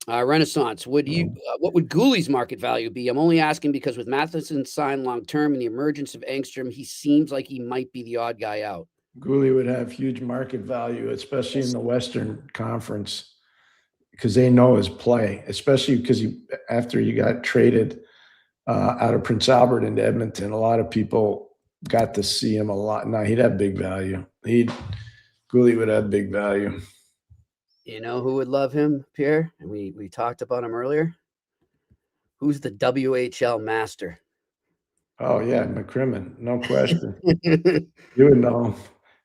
Renaissance. What would Guhle's market value be? I'm only asking because with Matheson signed long term and the emergence of Engstrom, he seems like he might be the odd guy out. Guhle would have huge market value, especially in the Western Conference, because they know his play, especially because after he got traded out of Prince Albert into Edmonton, a lot of people got to see him a lot. Now he'd have big value. Guhle would have big value. You know who would love him, Pierre? And we talked about him earlier. Who's the WHL master? Oh yeah, McCrimmon, no question. You would know him.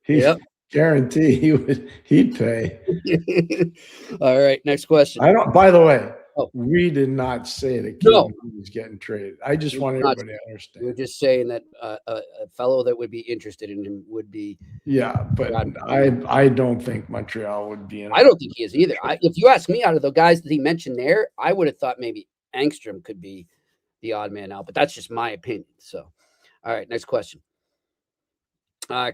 He's guaranteed he'd pay. All right, next question. By the way, we did not say that Keaton was getting traded. I just want everybody to understand. We're just saying that a fellow that would be interested in him would be. Yeah, but I don't think Montreal would be in. I don't think he is either. If you ask me, out of the guys that he mentioned there, I would have thought maybe Engstrom could be the odd man out, but that's just my opinion. So, all right, next question.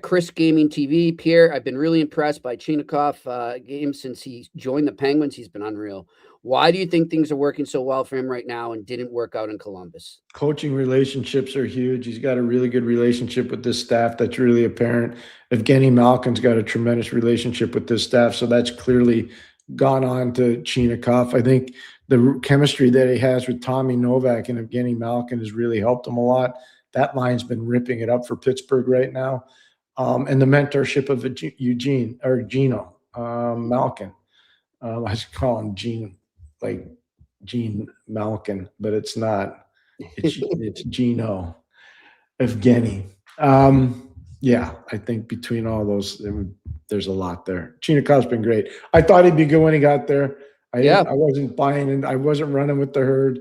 Chris Gaming TV, Pierre, I've been really impressed by Chinakhov games since he joined the Penguins. He's been unreal. Why do you think things are working so well for him right now and didn't work out in Columbus? Coaching relationships are huge. He's got a really good relationship with this staff. That's really apparent. Evgeny Malkin's got a tremendous relationship with this staff, so that's clearly gone on to Chinakhov. I think the chemistry that he has with Tommy Novak and Evgeny Malkin has really helped him a lot. That line's been ripping it up for Pittsburgh right now. And the mentorship of Gino Malkin. I call him Gene, like Gene Malkin, but it's not. It's Gino Evgeny. Yeah, I think between all those, there's a lot there. Chinakhov's been great. I thought he'd be good when he got there. I wasn't buying and I wasn't running with the herd.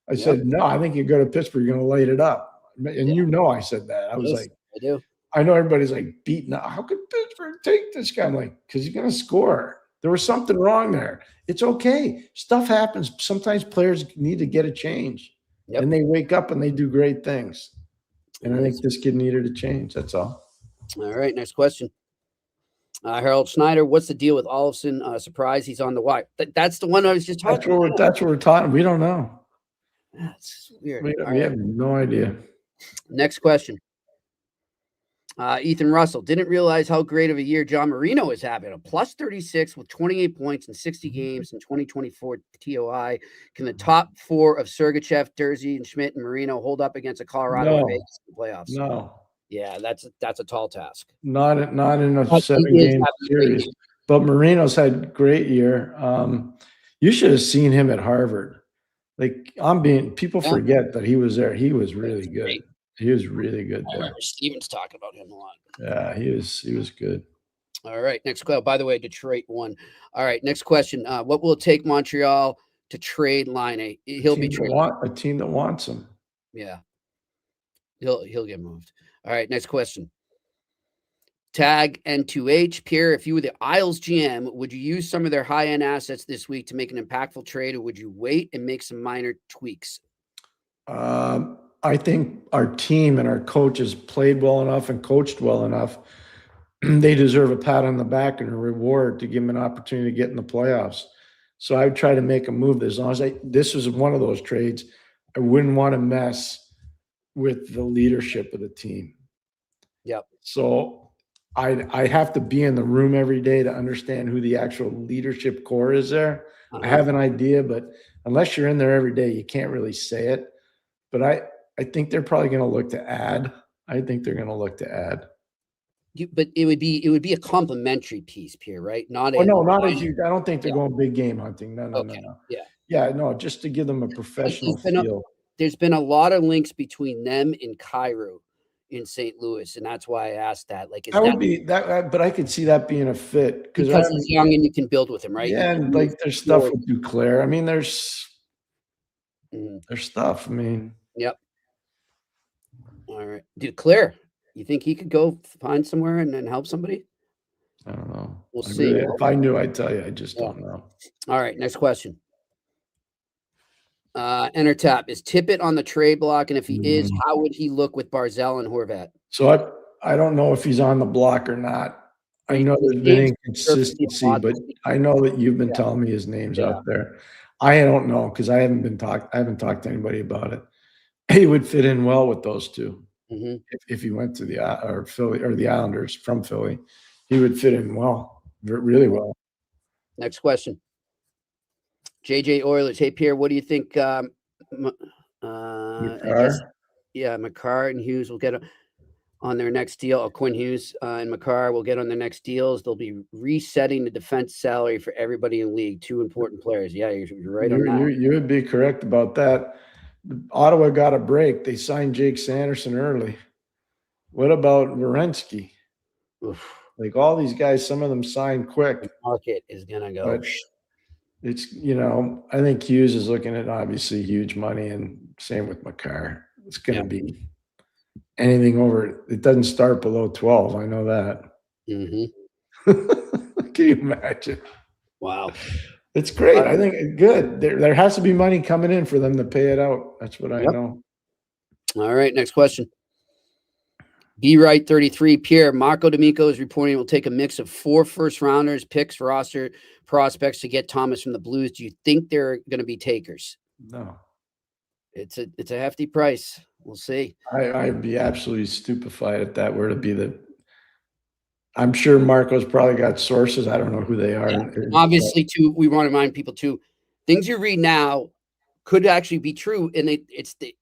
I said, no, I think you go to Pittsburgh, you're going to light it up. And you know I said that. I was like, I do. I know everybody's like beating up. How could Pittsburgh take this guy? I'm like, because he's going to score. There was something wrong there. It's okay. Stuff happens. Sometimes players need to get a change. And they wake up and they do great things. And I think this kid needed a change. That's all. All right, next question. Harold Schneider, what's the deal with Olofsson? Surprise, he's on the wire. That's the one I was just talking about. That's what we're talking. We don't know. That's weird. We have no idea. Next question. Ethan Russell, didn't realize how great of a year John Marino is having. A plus 36 with 28 points in 60 games in 2024 TOI. Can the top four of Sergachev, Durzi, and Schmidt and Marino hold up against a Colorado and Vegas in the playoffs? No. Yeah, that's a tall task. Not in a 7-game series. But Marino's had a great year. You should have seen him at Harvard. Like people forget that he was there. He was really good. Great. He was really good there. Steven's talking about him a lot. Yeah, he was good. All right, next question. By the way, Detroit won. All right, next question. What will it take Montreal to trade Laine. He'll be traded. A team that wants him. Yeah. He'll get moved. All right, next question. Tag N2H. Pierre, if you were the Isles GM, would you use some of their high-end assets this week to make an impactful trade, or would you wait and make some minor tweaks? I think our team and our coaches played well enough and coached well enough. They deserve a pat on the back and a reward to give them an opportunity to get in the playoffs. So I would try to make a move. As long as this was one of those trades, I wouldn't want to mess with the leadership of the team. Yep. So I have to be in the room every day to understand who the actual leadership core is there. I have an idea, but unless you're in there every day, you can't really say it. But I think they're probably going to look to add. But it would be a complimentary piece, Pierre, right? Not a huge. I don't think they're going big game hunting. No. No, just to give them a professional feel. There's been a lot of links between them and Cairo in St. Louis, and that's why I asked that. Like, but I could see that being a fit because he's young and you can build with him, right? Yeah, and like there's stuff with Duclair. I mean, there's stuff. I mean, yep. All right, Duclair. You think he could go find somewhere and then help somebody? I don't know. We'll see. If I knew, I'd tell you. I just don't know. All right, next question. Enter tap. Is Tippett on the trade block? And if he is, how would he look with Barzal and Horvat? So I don't know if he's on the block or not. I know there's been inconsistency, but I know that you've been telling me his name's out there. I don't know because I haven't talked to anybody about it. He would fit in well with those two. If he went to the Philly or the Islanders from Philly, he would fit in well, really well. Next question. JJ Oilers. Hey, Pierre, what do you think? McCarr? McCarr and Hughes will get on their next deal. Quinn Hughes and McCarr will get on their next deals. They'll be resetting the defense salary for everybody in the league. Two important players. Yeah, you're right on that. You would be correct about that. Ottawa got a break. They signed Jake Sanderson early. What about Werenski? Like all these guys, some of them signed quick. The market is going to go. But it's, I think Hughes is looking at obviously huge money, and same with McCarr. It's going to be anything over. It doesn't start below 12. I know that. Can you imagine? Wow. It's great. I think good. There has to be money coming in for them to pay it out. That's what I know. All right. Next question. Be right 33. Pierre, Marco D'Amico is reporting will take a mix of 4 first-rounders, picks, roster prospects to get Thomas from the Blues. Do you think they're going to be takers? No. It's a hefty price. We'll see. I'd be absolutely stupefied if that were to be the. I'm sure Marco's probably got sources. I don't know who they are. Yeah. Obviously, too, we want to remind people too. Things you read now could actually be true, and it's the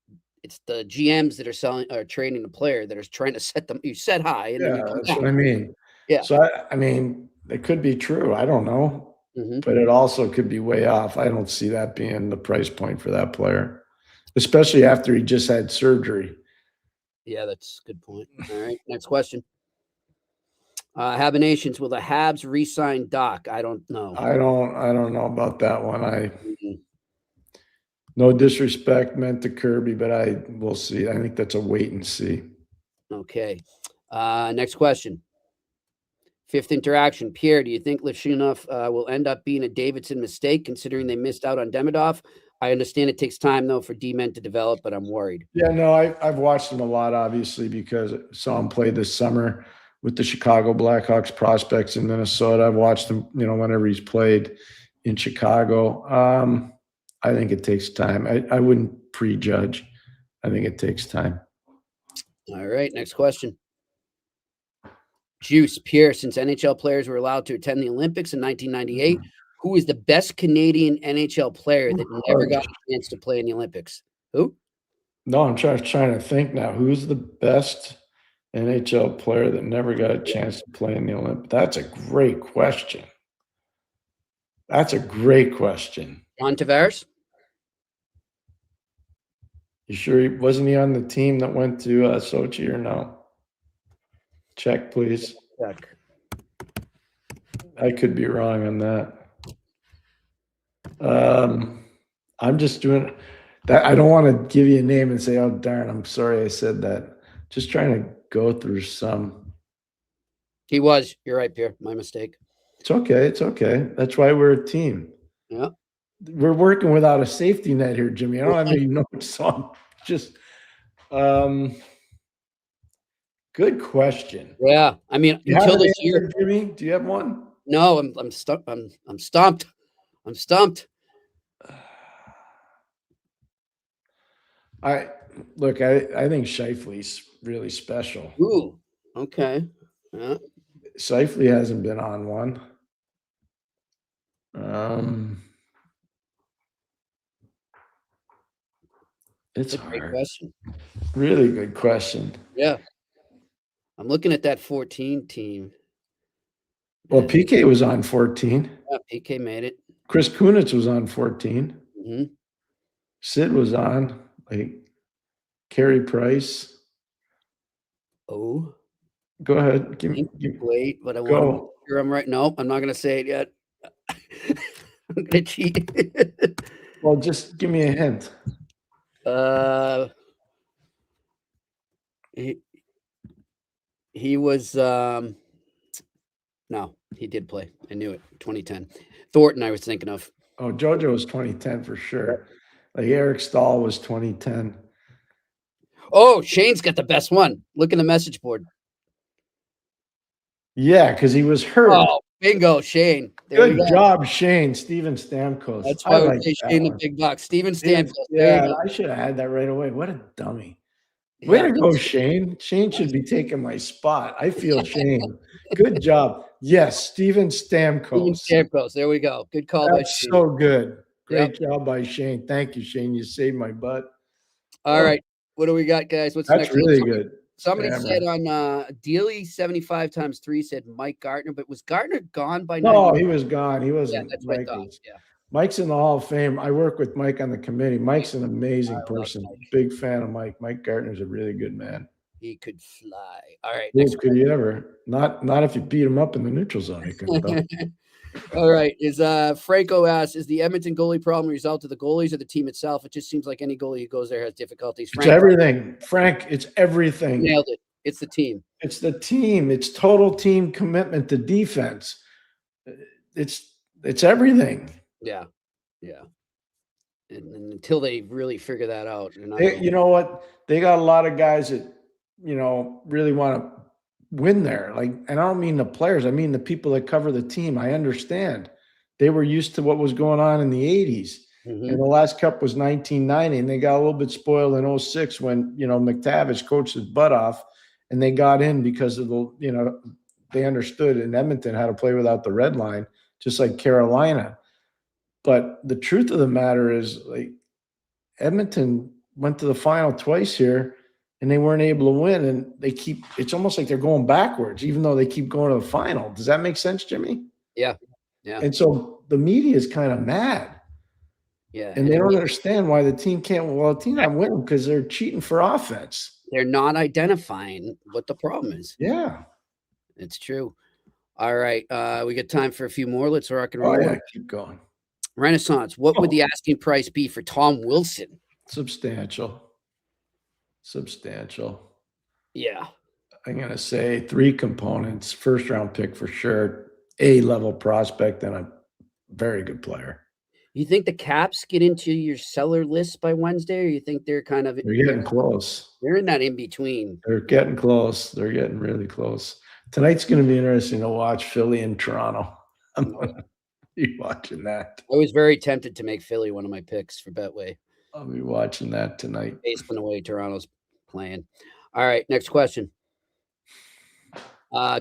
GMs that are trading the player that are trying to set them. You set high, and then you come that's down. what I mean. Yeah. So I mean, it could be true. I don't know, but it also could be way off. I don't see that being the price point for that player, especially after he just had surgery. Yeah, that's a good point. All right, next question. Habinations, will the Habs re-sign Dach? I don't know. I don't know about that one. No disrespect meant to Kirby, but we'll see. I think that's a wait and see. Okay. Next question. 5th interaction. Pierre, do you think Levshunov will end up being a Davidson mistake considering they missed out on Demidov? I understand it takes time, though, for D-men to develop, but I'm worried. Yeah, no, I've watched him a lot, obviously, because I saw him play this summer with the Chicago Blackhawks prospects in Minnesota. I've watched him, whenever he's played in Chicago. I think it takes time. I wouldn't prejudge. I think it takes time. All right, next question. Juice, Pierre, since NHL players were allowed to attend the Olympics in 1998, who is the best Canadian NHL player that never got a chance to play in the Olympics? Who? No, I'm trying to think now. Who's the best NHL player that never got a chance to play in the Olympics? That's a great question. John Tavares? You sure wasn't he on the team that went to Sochi or no? Check, please. Check. I could be wrong on that. I'm just doing that. I don't want to give you a name and say, oh, darn, I'm sorry I said that. Just trying to go through some. He was. You're right, Pierre. My mistake. It's okay. It's okay. That's why we're a team. Yeah. We're working without a safety net here, Jimmy. I don't have any notes, so I'm just good question. Yeah. I mean, until this year, Jimmy, do you have one? No, I'm stuck. I'm stumped. I'm stumped. I think Scheifele's really special. Ooh. Okay. Yeah. Scheifele hasn't been on one. It's a great hard. question. Really good question. Yeah. I'm looking at that 14 team. Well, PK was on 14. Yeah, PK made it. Chris Kunitz was on 14. Mm-hmm. Sid was on. Like Carey Price. Oh. Go ahead. Wait, but I want to make sure I'm right. No, I'm not going to say it yet. I'm going to cheat. Well, just give me a hint. He was no, he did play. I knew it. 2010. Thornton, I was thinking of. Oh, JoJo was 2010 for sure. Like Eric Stahl was 2010. Oh, Shane's got the best one. Look in the message board. Yeah, because he was hurt. Oh, bingo, Shane. Good job, Shane. Steven Stamkos. That's why I would say Shane the big buck. Steven Stamkos. Yeah, I should have had that right away. What a dummy. Way to go, Shane. Shane should be taking my spot. I feel shame. Good job. Yes, Steven Stamkos. Steven Stamkos. There we go. Good call by Shane. So good. Great job by Shane. Thank you, Shane. You saved my butt. All right. What do we got, guys? What's That's next? really good. Somebody said on Dealey 75 times 3 said Mike Gartner, but was Gartner gone by now? No, he was gone. He wasn't. Yeah, that's what I thought. Yeah. Mike's in the Hall of Fame. I work with Mike on the committee. Mike's an amazing person. Big fan of Mike. Mike Gartner's a really good man. He could fly. All right. Could he ever? Not if you beat him up in the neutral zone. He couldn't. All right. Franco asks, is the Edmonton goalie problem a result of the goalies or the team itself? It just seems like any goalie who goes there has difficulties. It's everything. Frank, it's everything. Nailed it. It's the team. It's the team. It's total team commitment to defense. It's everything. Yeah. Yeah. And until they really figure that out. You know what? They got a lot of guys that, really want to win there. And I don't mean the players. I mean the people that cover the team. I understand. They were used to what was going on in the 80s. Mm-hmm. And the last cup was 1990, and they got a little bit spoiled in 06 when, McTavish coached his butt off, and they got in because of they understood in Edmonton how to play without the red line, just like Carolina. But the truth of the matter is, Edmonton went to the final twice here, and they weren't able to win. And it's almost like they're going backwards, even though they keep going to the final. Does that make sense, Jimmy? Yeah. Yeah. And so the media is kind of mad. Yeah. And they don't understand why the team can't. Well, the team not winning because they're cheating for offense. They're not identifying what the problem is. Yeah. It's true. All right. We got time for a few more. Let's rock and roll. Oh, yeah. Keep going. Renaissance. What would the asking price be for Tom Wilson? Substantial. Yeah. I'm going to say 3 components. First round pick for sure. A-level prospect and a very good player. You think the Caps get into your seller list by Wednesday, or you think they're kind of... They're getting close. They're in that in-between. They're getting close. They're getting really close. Tonight's going to be interesting to watch Philly and Toronto. I'm going to be watching that. I was very tempted to make Philly one of my picks for Betway. I'll be watching that tonight. Based on the way Toronto's playing. All right, next question.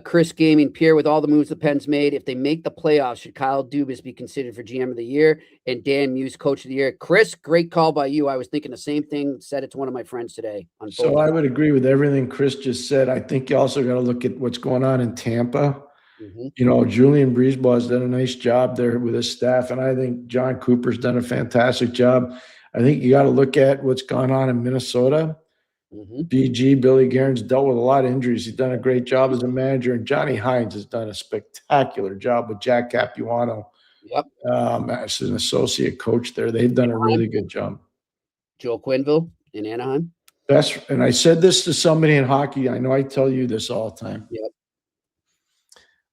Chris Gaming, Pierre, with all the moves the Pens made, if they make the playoffs, should Kyle Dubas be considered for GM of the year and Dan Muse coach of the year? Chris, great call by you. I was thinking the same thing. Said it to one of my friends today. So I would agree with everything Chris just said. I think you also got to look at what's going on in Tampa. Mm-hmm. Julian Breezeball has done a nice job there with his staff, and I think John Cooper's done a fantastic job. I think you got to look at what's gone on in Minnesota. Mm-hmm. BG, Billy Guerin's dealt with a lot of injuries. He's done a great job as a manager, and Johnny Hines has done a spectacular job with Jack Capuano Yep. As an associate coach there. They've done a really good job. Joel Quenneville in Anaheim. And I said this to somebody in hockey. I know I tell you this all the time. Yep.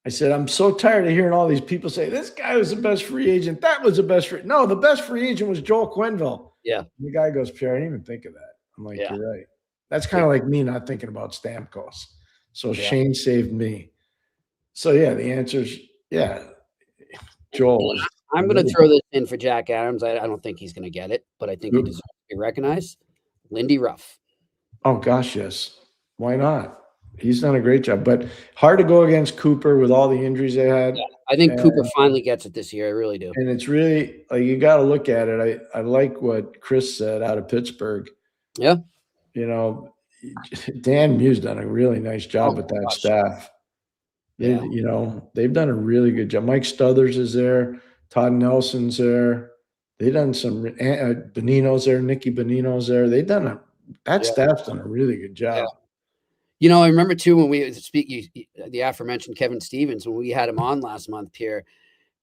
I said, I'm so tired of hearing all these people say, this guy was the best free agent. That was the best free. No, the best free agent was Joel Quenneville. Yeah. And the guy goes, Pierre, I didn't even think of that. I'm like, Yeah. You're right. That's kind of like me not thinking about Stamkos. So Shane saved me. So, yeah, the answer is, Joel. I'm going to throw this in for Jack Adams. I don't think he's going to get it, but I think he deserves to be recognized. Lindy Ruff. Oh, gosh, yes. Why not? He's done a great job, but hard to go against Cooper with all the injuries they had. Yeah, I think Cooper finally gets it this year. I really do. And it's really like you got to look at it. I like what Chris said out of Pittsburgh. Yeah. You know, Dan Mew's done a really nice job with that staff. Yeah. You know, they've done a really good job. Mike Stothers is there. Todd Nelson's there. They've done some Bonino's there. Nicky Bonino's there. They've done staff's done a really good job. Yeah. You know, I remember too when we speak the aforementioned Kevin Stevens, when we had him on last month, Pierre,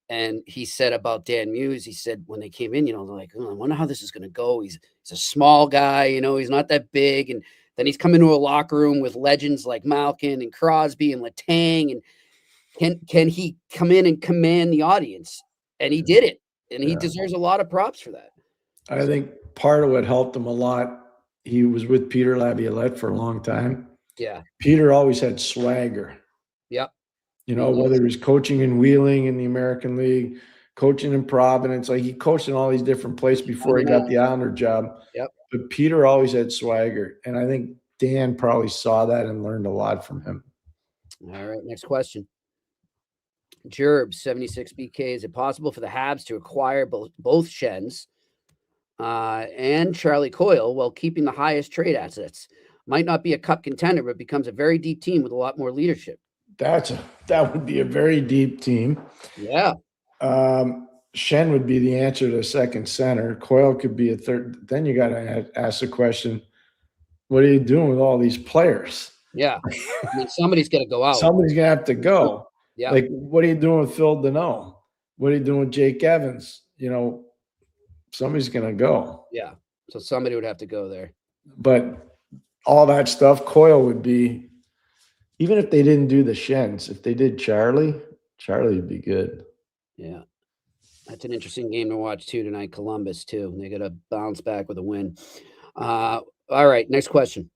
and he said about Dan Muse, he said when they came in, you know, they're like, oh, I wonder how this is going to go. He's a small guy, you know, he's not that big. And then he's come into a locker room with legends like Malkin and Crosby and Letang. And can he come in and command the audience? And he did it. And he deserves a lot of props for that. I think part of what helped him a lot, he was with Peter Laviolette for a long time. Yeah. Peter always had swagger. Yep. You know, whether he was coaching in Wheeling in the American League, coaching in Providence, like he coached in all these different places before he got the Islander job. Yep. But Peter always had swagger. And I think Dan probably saw that and learned a lot from him. All right. Next question. Jerb, 76 BK. Is it possible for the Habs to acquire both Shens and Charlie Coyle while keeping the highest trade assets? Might not be a cup contender, but becomes a very deep team with a lot more leadership. That would be a very deep team. Yeah. Shen would be the answer to second center. Coyle could be a third. Then you got to ask the question, what are you doing with all these players? Yeah. I mean, somebody's going to go out. Somebody's going to have to go. Yeah. Like, what are you doing with Phil Deneau? What are you doing with Jake Evans? You know, somebody's going to go. Yeah. So somebody would have to go there. But all that stuff, Coyle would be, even if they didn't do the Shens, if they did Charlie would be good. Yeah. That's an interesting game to watch too tonight. Columbus too. They got to bounce back with a win. All right. Next question.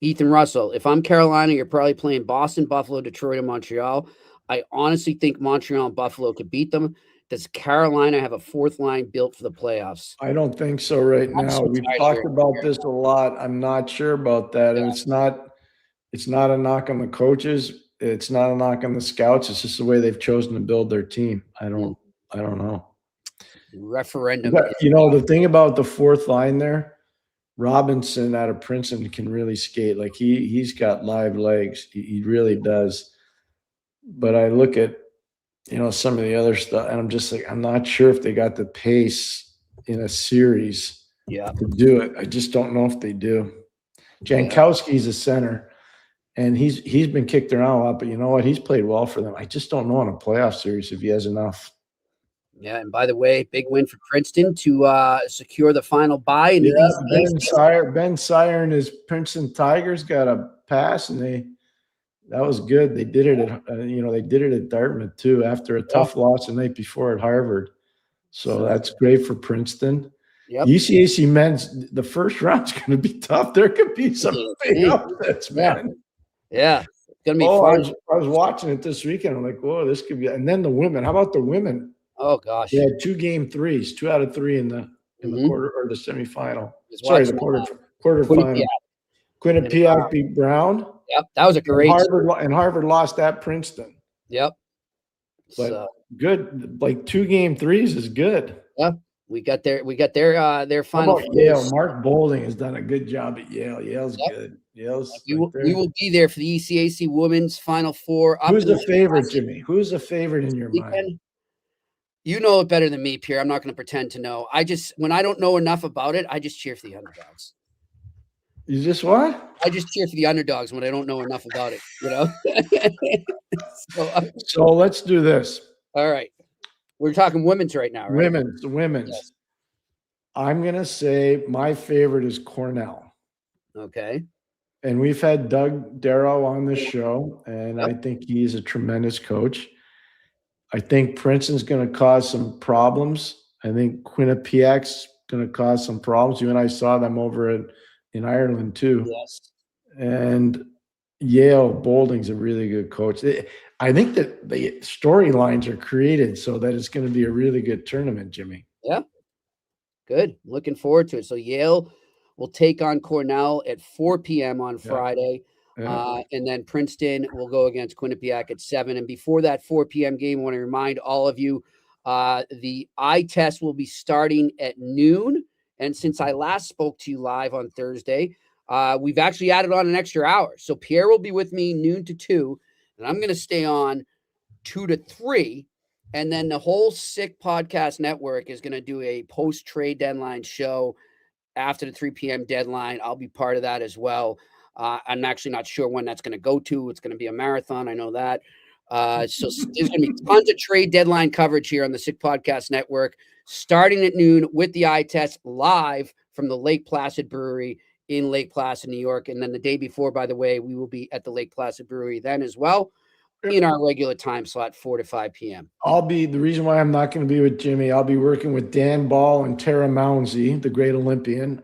Ethan Russell. If I'm Carolina, you're probably playing Boston, Buffalo, Detroit, and Montreal. I honestly think Montreal and Buffalo could beat them. Does Carolina have a fourth line built for the playoffs? I don't think so right now. We've talked about this a lot. I'm not sure about that. And it's not a knock on the coaches. It's not a knock on the scouts. It's just the way they've chosen to build their team. I don't know. Referendum. But, you know, the thing about the fourth line there, Robinson out of Princeton can really skate. Like he's got live legs. He really does. But I look at, you know, some of the other stuff, and I'm just like, I'm not sure if they got the pace in a series to do it. I just don't know if they do. Jankowski's a center, and he's been kicked around a lot, but you know what? He's played well for them. I just don't know in a playoff series if he has enough. Yeah, and by the way, big win for Princeton to secure the final bye. In Ben Sire and his Princeton Tigers got a pass, and that was good. They did it at they did it at Dartmouth too after a tough loss the night before at Harvard. So that's great for Princeton. Yep. UCAC men's, the first round's going to be tough. There could be some big upsets, man. Yeah, it's going to be fun. I was watching it this weekend. I'm like, whoa, this could be. And then the women. How about the women? Oh gosh, they had 2 game threes, 2 out of 3 in the quarter or the semifinal. Sorry, the quarterfinal. Quinnipiac beat Brown. Yep, that was a great. And Harvard lost at Princeton. Yep, but good. Like 2 game threes is good. Yep, we got their final. How about Yale? Mark Boulding has done a good job at Yale. Yale's good. Yale's. We will be there for the ECAC Women's Final Four. Who's the favorite, Jimmy? Who's the favorite in your mind? You know it better than me, Pierre. I'm not going to pretend to know. When I don't know enough about it, I just cheer for the underdogs. You just what? I just cheer for the underdogs when I don't know enough about it, you know? So let's do this. All right. We're talking women's right now, right? Women's. Yes. I'm going to say my favorite is Cornell. Okay. And we've had Doug Darrow on this show, and Yep. I think he's a tremendous coach. I think Princeton's going to cause some problems. I think Quinnipiac's going to cause some problems. You and I saw them over in Ireland too. Yes. And Yale Bolding's a really good coach. I think that the storylines are created so that it's going to be a really good tournament, Jimmy. Yeah. Good. Looking forward to it. So Yale will take on Cornell at 4 p.m. on Friday. Yeah. And then Princeton will go against Quinnipiac at 7. And before that 4 p.m. game, I want to remind all of you, the eye test will be starting at noon. And since I last spoke to you live on Thursday, we've actually added on an extra hour. So Pierre will be with me noon to 2, and I'm going to stay on 2 to 3. And then the whole Sick Podcast Network is going to do a post-trade deadline show after the 3 p.m. deadline. I'll be part of that as well. I'm actually not sure when that's going to go to. It's going to be a marathon. I know that. So there's going to be tons of trade deadline coverage here on the Sick Podcast Network, starting at noon with the eye test live from the Lake Placid Brewery in Lake Placid, New York. And then the day before, by the way, we will be at the Lake Placid Brewery then as well in our regular time slot, 4 to 5 p.m. The reason why I'm not going to be with Jimmy, I'll be working with Dan Ball and Tara Mounsey, the great Olympian,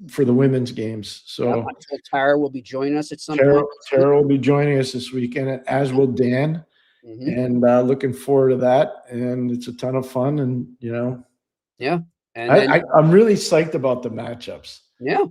for the women's games. So Tara will be joining us at some point. Tara will be joining us this weekend, as will Dan. And looking forward to that. And it's a ton of fun. And, yeah. And I'm really psyched about the matchups. Yeah.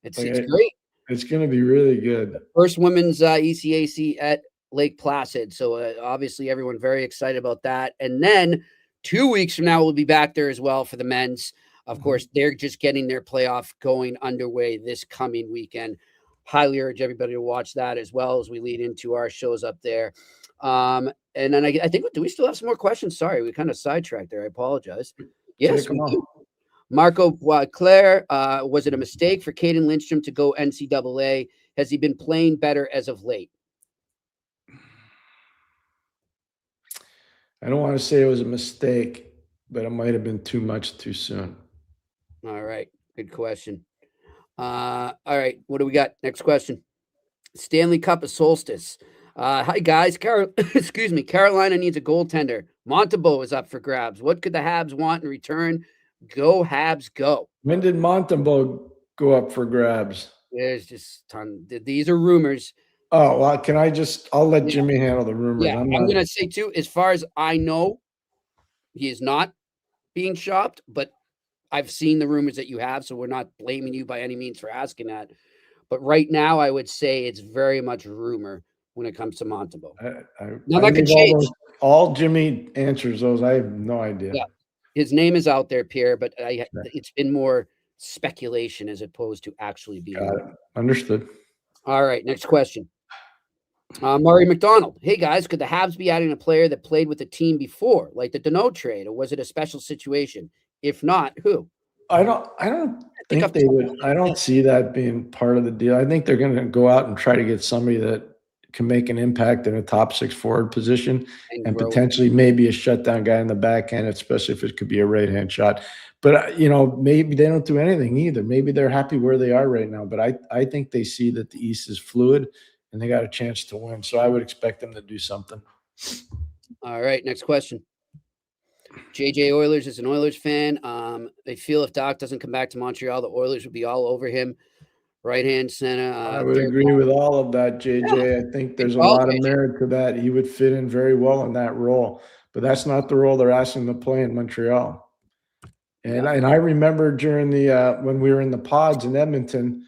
It's great. It's going to be really good. First women's ECAC at Lake Placid. So obviously everyone very excited about that. And then 2 weeks from now, we'll be back there as well for the men's. Of course, they're just getting their playoff going underway this coming weekend. Highly urge everybody to watch that as well as we lead into our shows up there. And then I think, do we still have some more questions? Sorry, we kind of sidetracked there. I apologize. Yes, we do. Marco Claire, was it a mistake for Caden Lindstrom to go NCAA? Has he been playing better as of late? I don't want to say it was a mistake, but it might have been too much too soon. All right. Good question. All right. What do we got? Next question. Stanley Cup of Solstice. Hi, guys. Carolina needs a goaltender. Montebo is up for grabs. What could the Habs want in return? Go Habs, go. When did Montebo go up for grabs? There's just a ton. These are rumors. Oh, well, I'll let Jimmy handle the rumors. Yeah, I'm going to say, too, as far as I know, he is not being shopped, but I've seen the rumors that you have, so we're not blaming you by any means for asking that. But right now, I would say it's very much rumor when it comes to Montebo. Now, that could change. All Jimmy answers those. I have no idea. Yeah, his name is out there, Pierre, but it's been more speculation as opposed to actually being. Got it. Understood. All right, next question. Murray McDonald. Hey, guys, could the Habs be adding a player that played with the team before, like the Deneau trade, or was it a special situation? If not, who? I don't think they would. I don't see that being part of the deal. I think they're going to go out and try to get somebody that can make an impact in a top 6 forward position and potentially maybe a shutdown guy in the back end, especially if it could be a right-hand shot. But, maybe they don't do anything either. Maybe they're happy where they are right now. But I think they see that the East is fluid and they got a chance to win. So I would expect them to do something. All right, next question. JJ Oilers is an Oilers fan. They feel if Dach doesn't come back to Montreal, the Oilers would be all over him. Right-hand center. I would agree with all of that, JJ. Yeah. I think there's a lot of merit to that. He would fit in very well in that role. But that's not the role they're asking him to play in Montreal. And I remember during the when we were in the pods in Edmonton,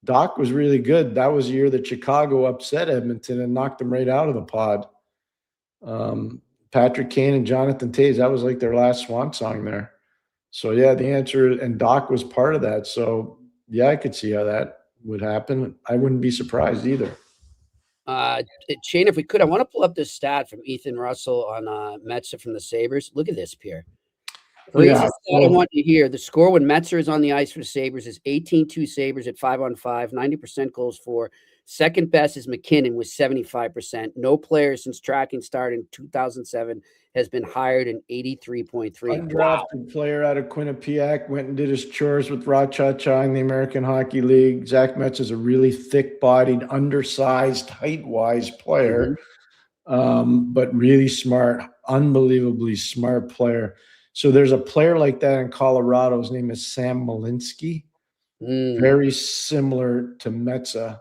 Dach was really good. That was the year that Chicago upset Edmonton and knocked them right out of the pod. Patrick Kane and Jonathan Toews, that was like their last swan song there. So, yeah, the answer – and Dach was part of that. So, yeah, I could see how that would happen. I wouldn't be surprised either. Shane, if we could, I want to pull up this stat from Ethan Russell on Metzer from the Sabres. Look at this, Pierre. Stat I want you to hear. The score when Metzer is on the ice for the Sabres is 18-2 Sabres at 5-on-5, 90% goals for, Second best is McKinnon with 75%. No player since tracking started in 2007 has been higher than 83.3. Undrafted player out of Quinnipiac, went and did his chores with Rachacha in the American Hockey League. Zach Metz is a really thick-bodied, undersized, height-wise player, but really smart, unbelievably smart player. So there's a player like that in Colorado. His name is Sam Malinsky, very similar to Metza.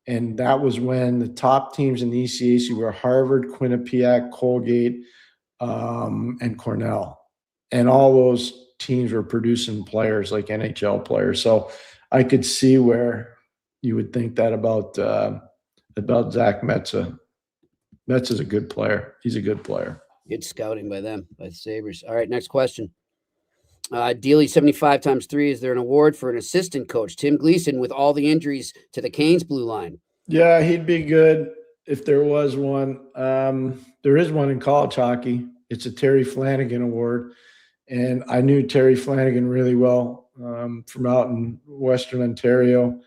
And that was when the top teams in the ECAC were Harvard, Quinnipiac, Colgate, and Cornell. And all those teams were producing players like NHL players. So I could see where you would think that about Zach Metza. Metza's a good player. He's a good player. Good scouting by them, by the Sabres. All right, next question. Dealey 75 times 3. Is there an award for an assistant coach? Tim Gleason with all the injuries to the Canes blue line. Yeah, he'd be good if there was one. There is one in college hockey. It's a Terry Flanagan award. And I knew Terry Flanagan really well from out in Western Ontario.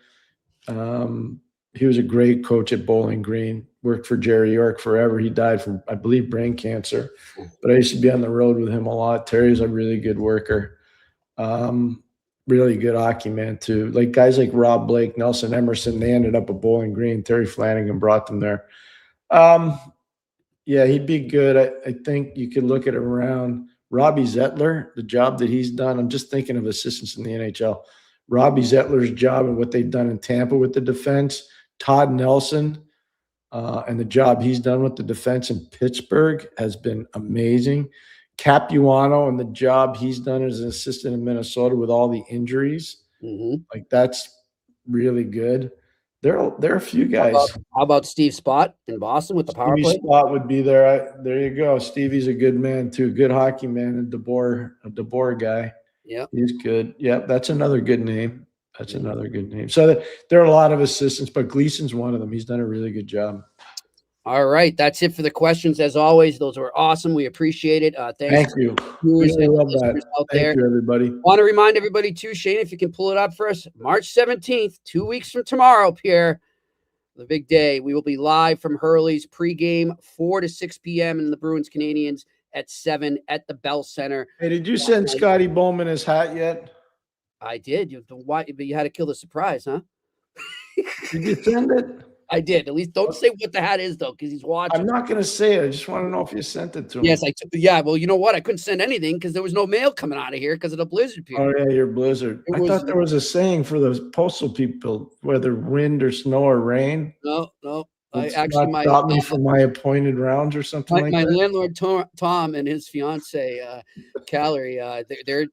He was a great coach at Bowling Green, worked for Jerry York forever. He died from, I believe, brain cancer. But I used to be on the road with him a lot. Terry's a really good worker. Really good hockey man, too. Like guys like Rob Blake, Nelson Emerson, they ended up at Bowling Green. Terry Flanagan brought them there. Yeah, he'd be good. I think you could look at it around Robbie Zettler, the job that he's done. I'm just thinking of assistants in the NHL. Robbie Zettler's job and what they've done in Tampa with the defense. Todd Nelson and the job he's done with the defense in Pittsburgh has been amazing. Capuano and the job he's done as an assistant in Minnesota with all the injuries. Like that's really good. There are a few guys. How about Steve Spott in Boston with the power play? Spott would be there. There you go. Stevie's a good man too. Good hockey man. A DeBoer guy. Yeah, he's good. Yeah, that's another good name. That's another good name. So there are a lot of assistants, but Gleason's one of them. He's done a really good job. All right, that's it for the questions. As always, those were awesome. We appreciate it. Thank you. Really love that. Thank you, everybody. Want to remind everybody too, Shane, if you can pull it up for us, March 17th, 2 weeks from tomorrow, Pierre, the big day. We will be live from Hurley's pregame, 4 to 6 p.m. in the Bruins Canadiens at 7 at the Bell Center. Hey, did you send Scotty Bowman his hat yet? I did. But you had to kill the surprise, huh? Did you send it? I did. At least don't say what the hat is, though, because he's watching. I'm not going to say it. I just want to know if you sent it to him. Yes, yeah, well, you know what? I couldn't send anything because there was no mail coming out of here because of the blizzard period. Oh, yeah, your blizzard. I thought there was a saying for those postal people, whether wind or snow or rain. No. Stop me from my appointed rounds or something like that. My landlord, Tom, and his fiance, Callery,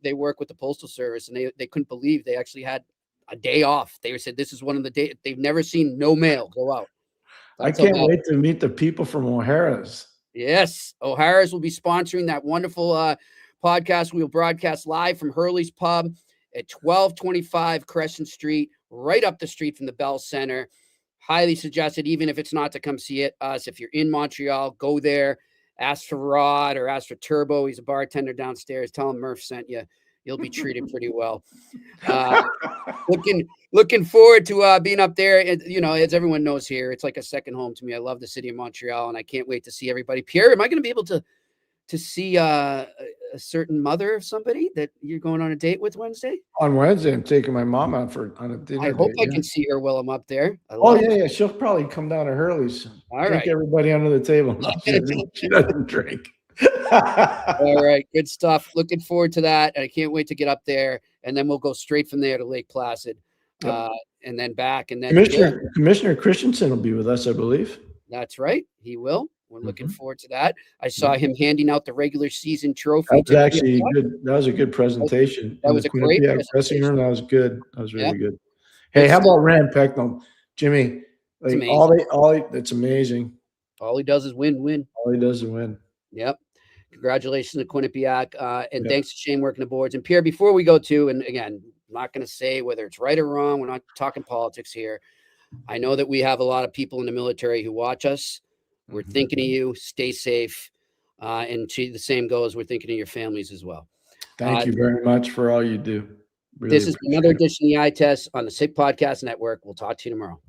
they work with the Postal Service, and they couldn't believe they actually had a day off. They said this is one of the days they've never seen no mail go out. I can't wait to meet the people from O'Hara's. Yes, O'Hara's will be sponsoring that wonderful podcast. We'll broadcast live from Hurley's Pub at 1225 Crescent Street, right up the street from the Bell Center. Highly suggested, even if it's not to come see us. If you're in Montreal, go there. Ask for Rod or ask for Turbo. He's a bartender downstairs. Tell him Murph sent you. You'll be treated pretty well. Looking forward to being up there. And, as everyone knows here, it's like a second home to me. I love the city of Montreal, and I can't wait to see everybody. Pierre, am I going to be able to see a certain mother of somebody that you're going on a date with Wednesday? On Wednesday, I'm taking my mom out on a dinner. I hope I can see her while I'm up there. Yeah. She'll probably come down to Hurley's. All right. Everybody under the table. No, she doesn't drink. All right, good stuff. Looking forward to that. I can't wait to get up there, and then we'll go straight from there to Lake Placid, and then back. And then Commissioner Christensen will be with us, I believe. That's right, he will. We're looking forward to that. I saw him handing out the regular season trophy. That was actually good. That was a good presentation. That was a great dressing room. That was good. That was really good. Hey, how about Rand Pecknell, Jimmy? It's amazing. All he does is win. All he does is win. Yep. Congratulations to Quinnipiac. And thanks to Shane working the boards. And Pierre, before we go to, and again, I'm not going to say whether it's right or wrong. We're not talking politics here. I know that we have a lot of people in the military who watch us. We're thinking of you. Stay safe. And the same goes. We're thinking of your families as well. Thank you very much for all you do. Really this is another edition of the Eye Test on the Sick Podcast Network. We'll talk to you tomorrow.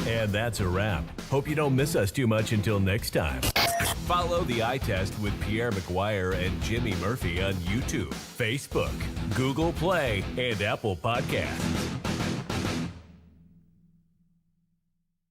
And that's a wrap. Hope you don't miss us too much until next time. Follow the Eye Test with Pierre McGuire and Jimmy Murphy on YouTube, Facebook, Google Play, and Apple Podcasts.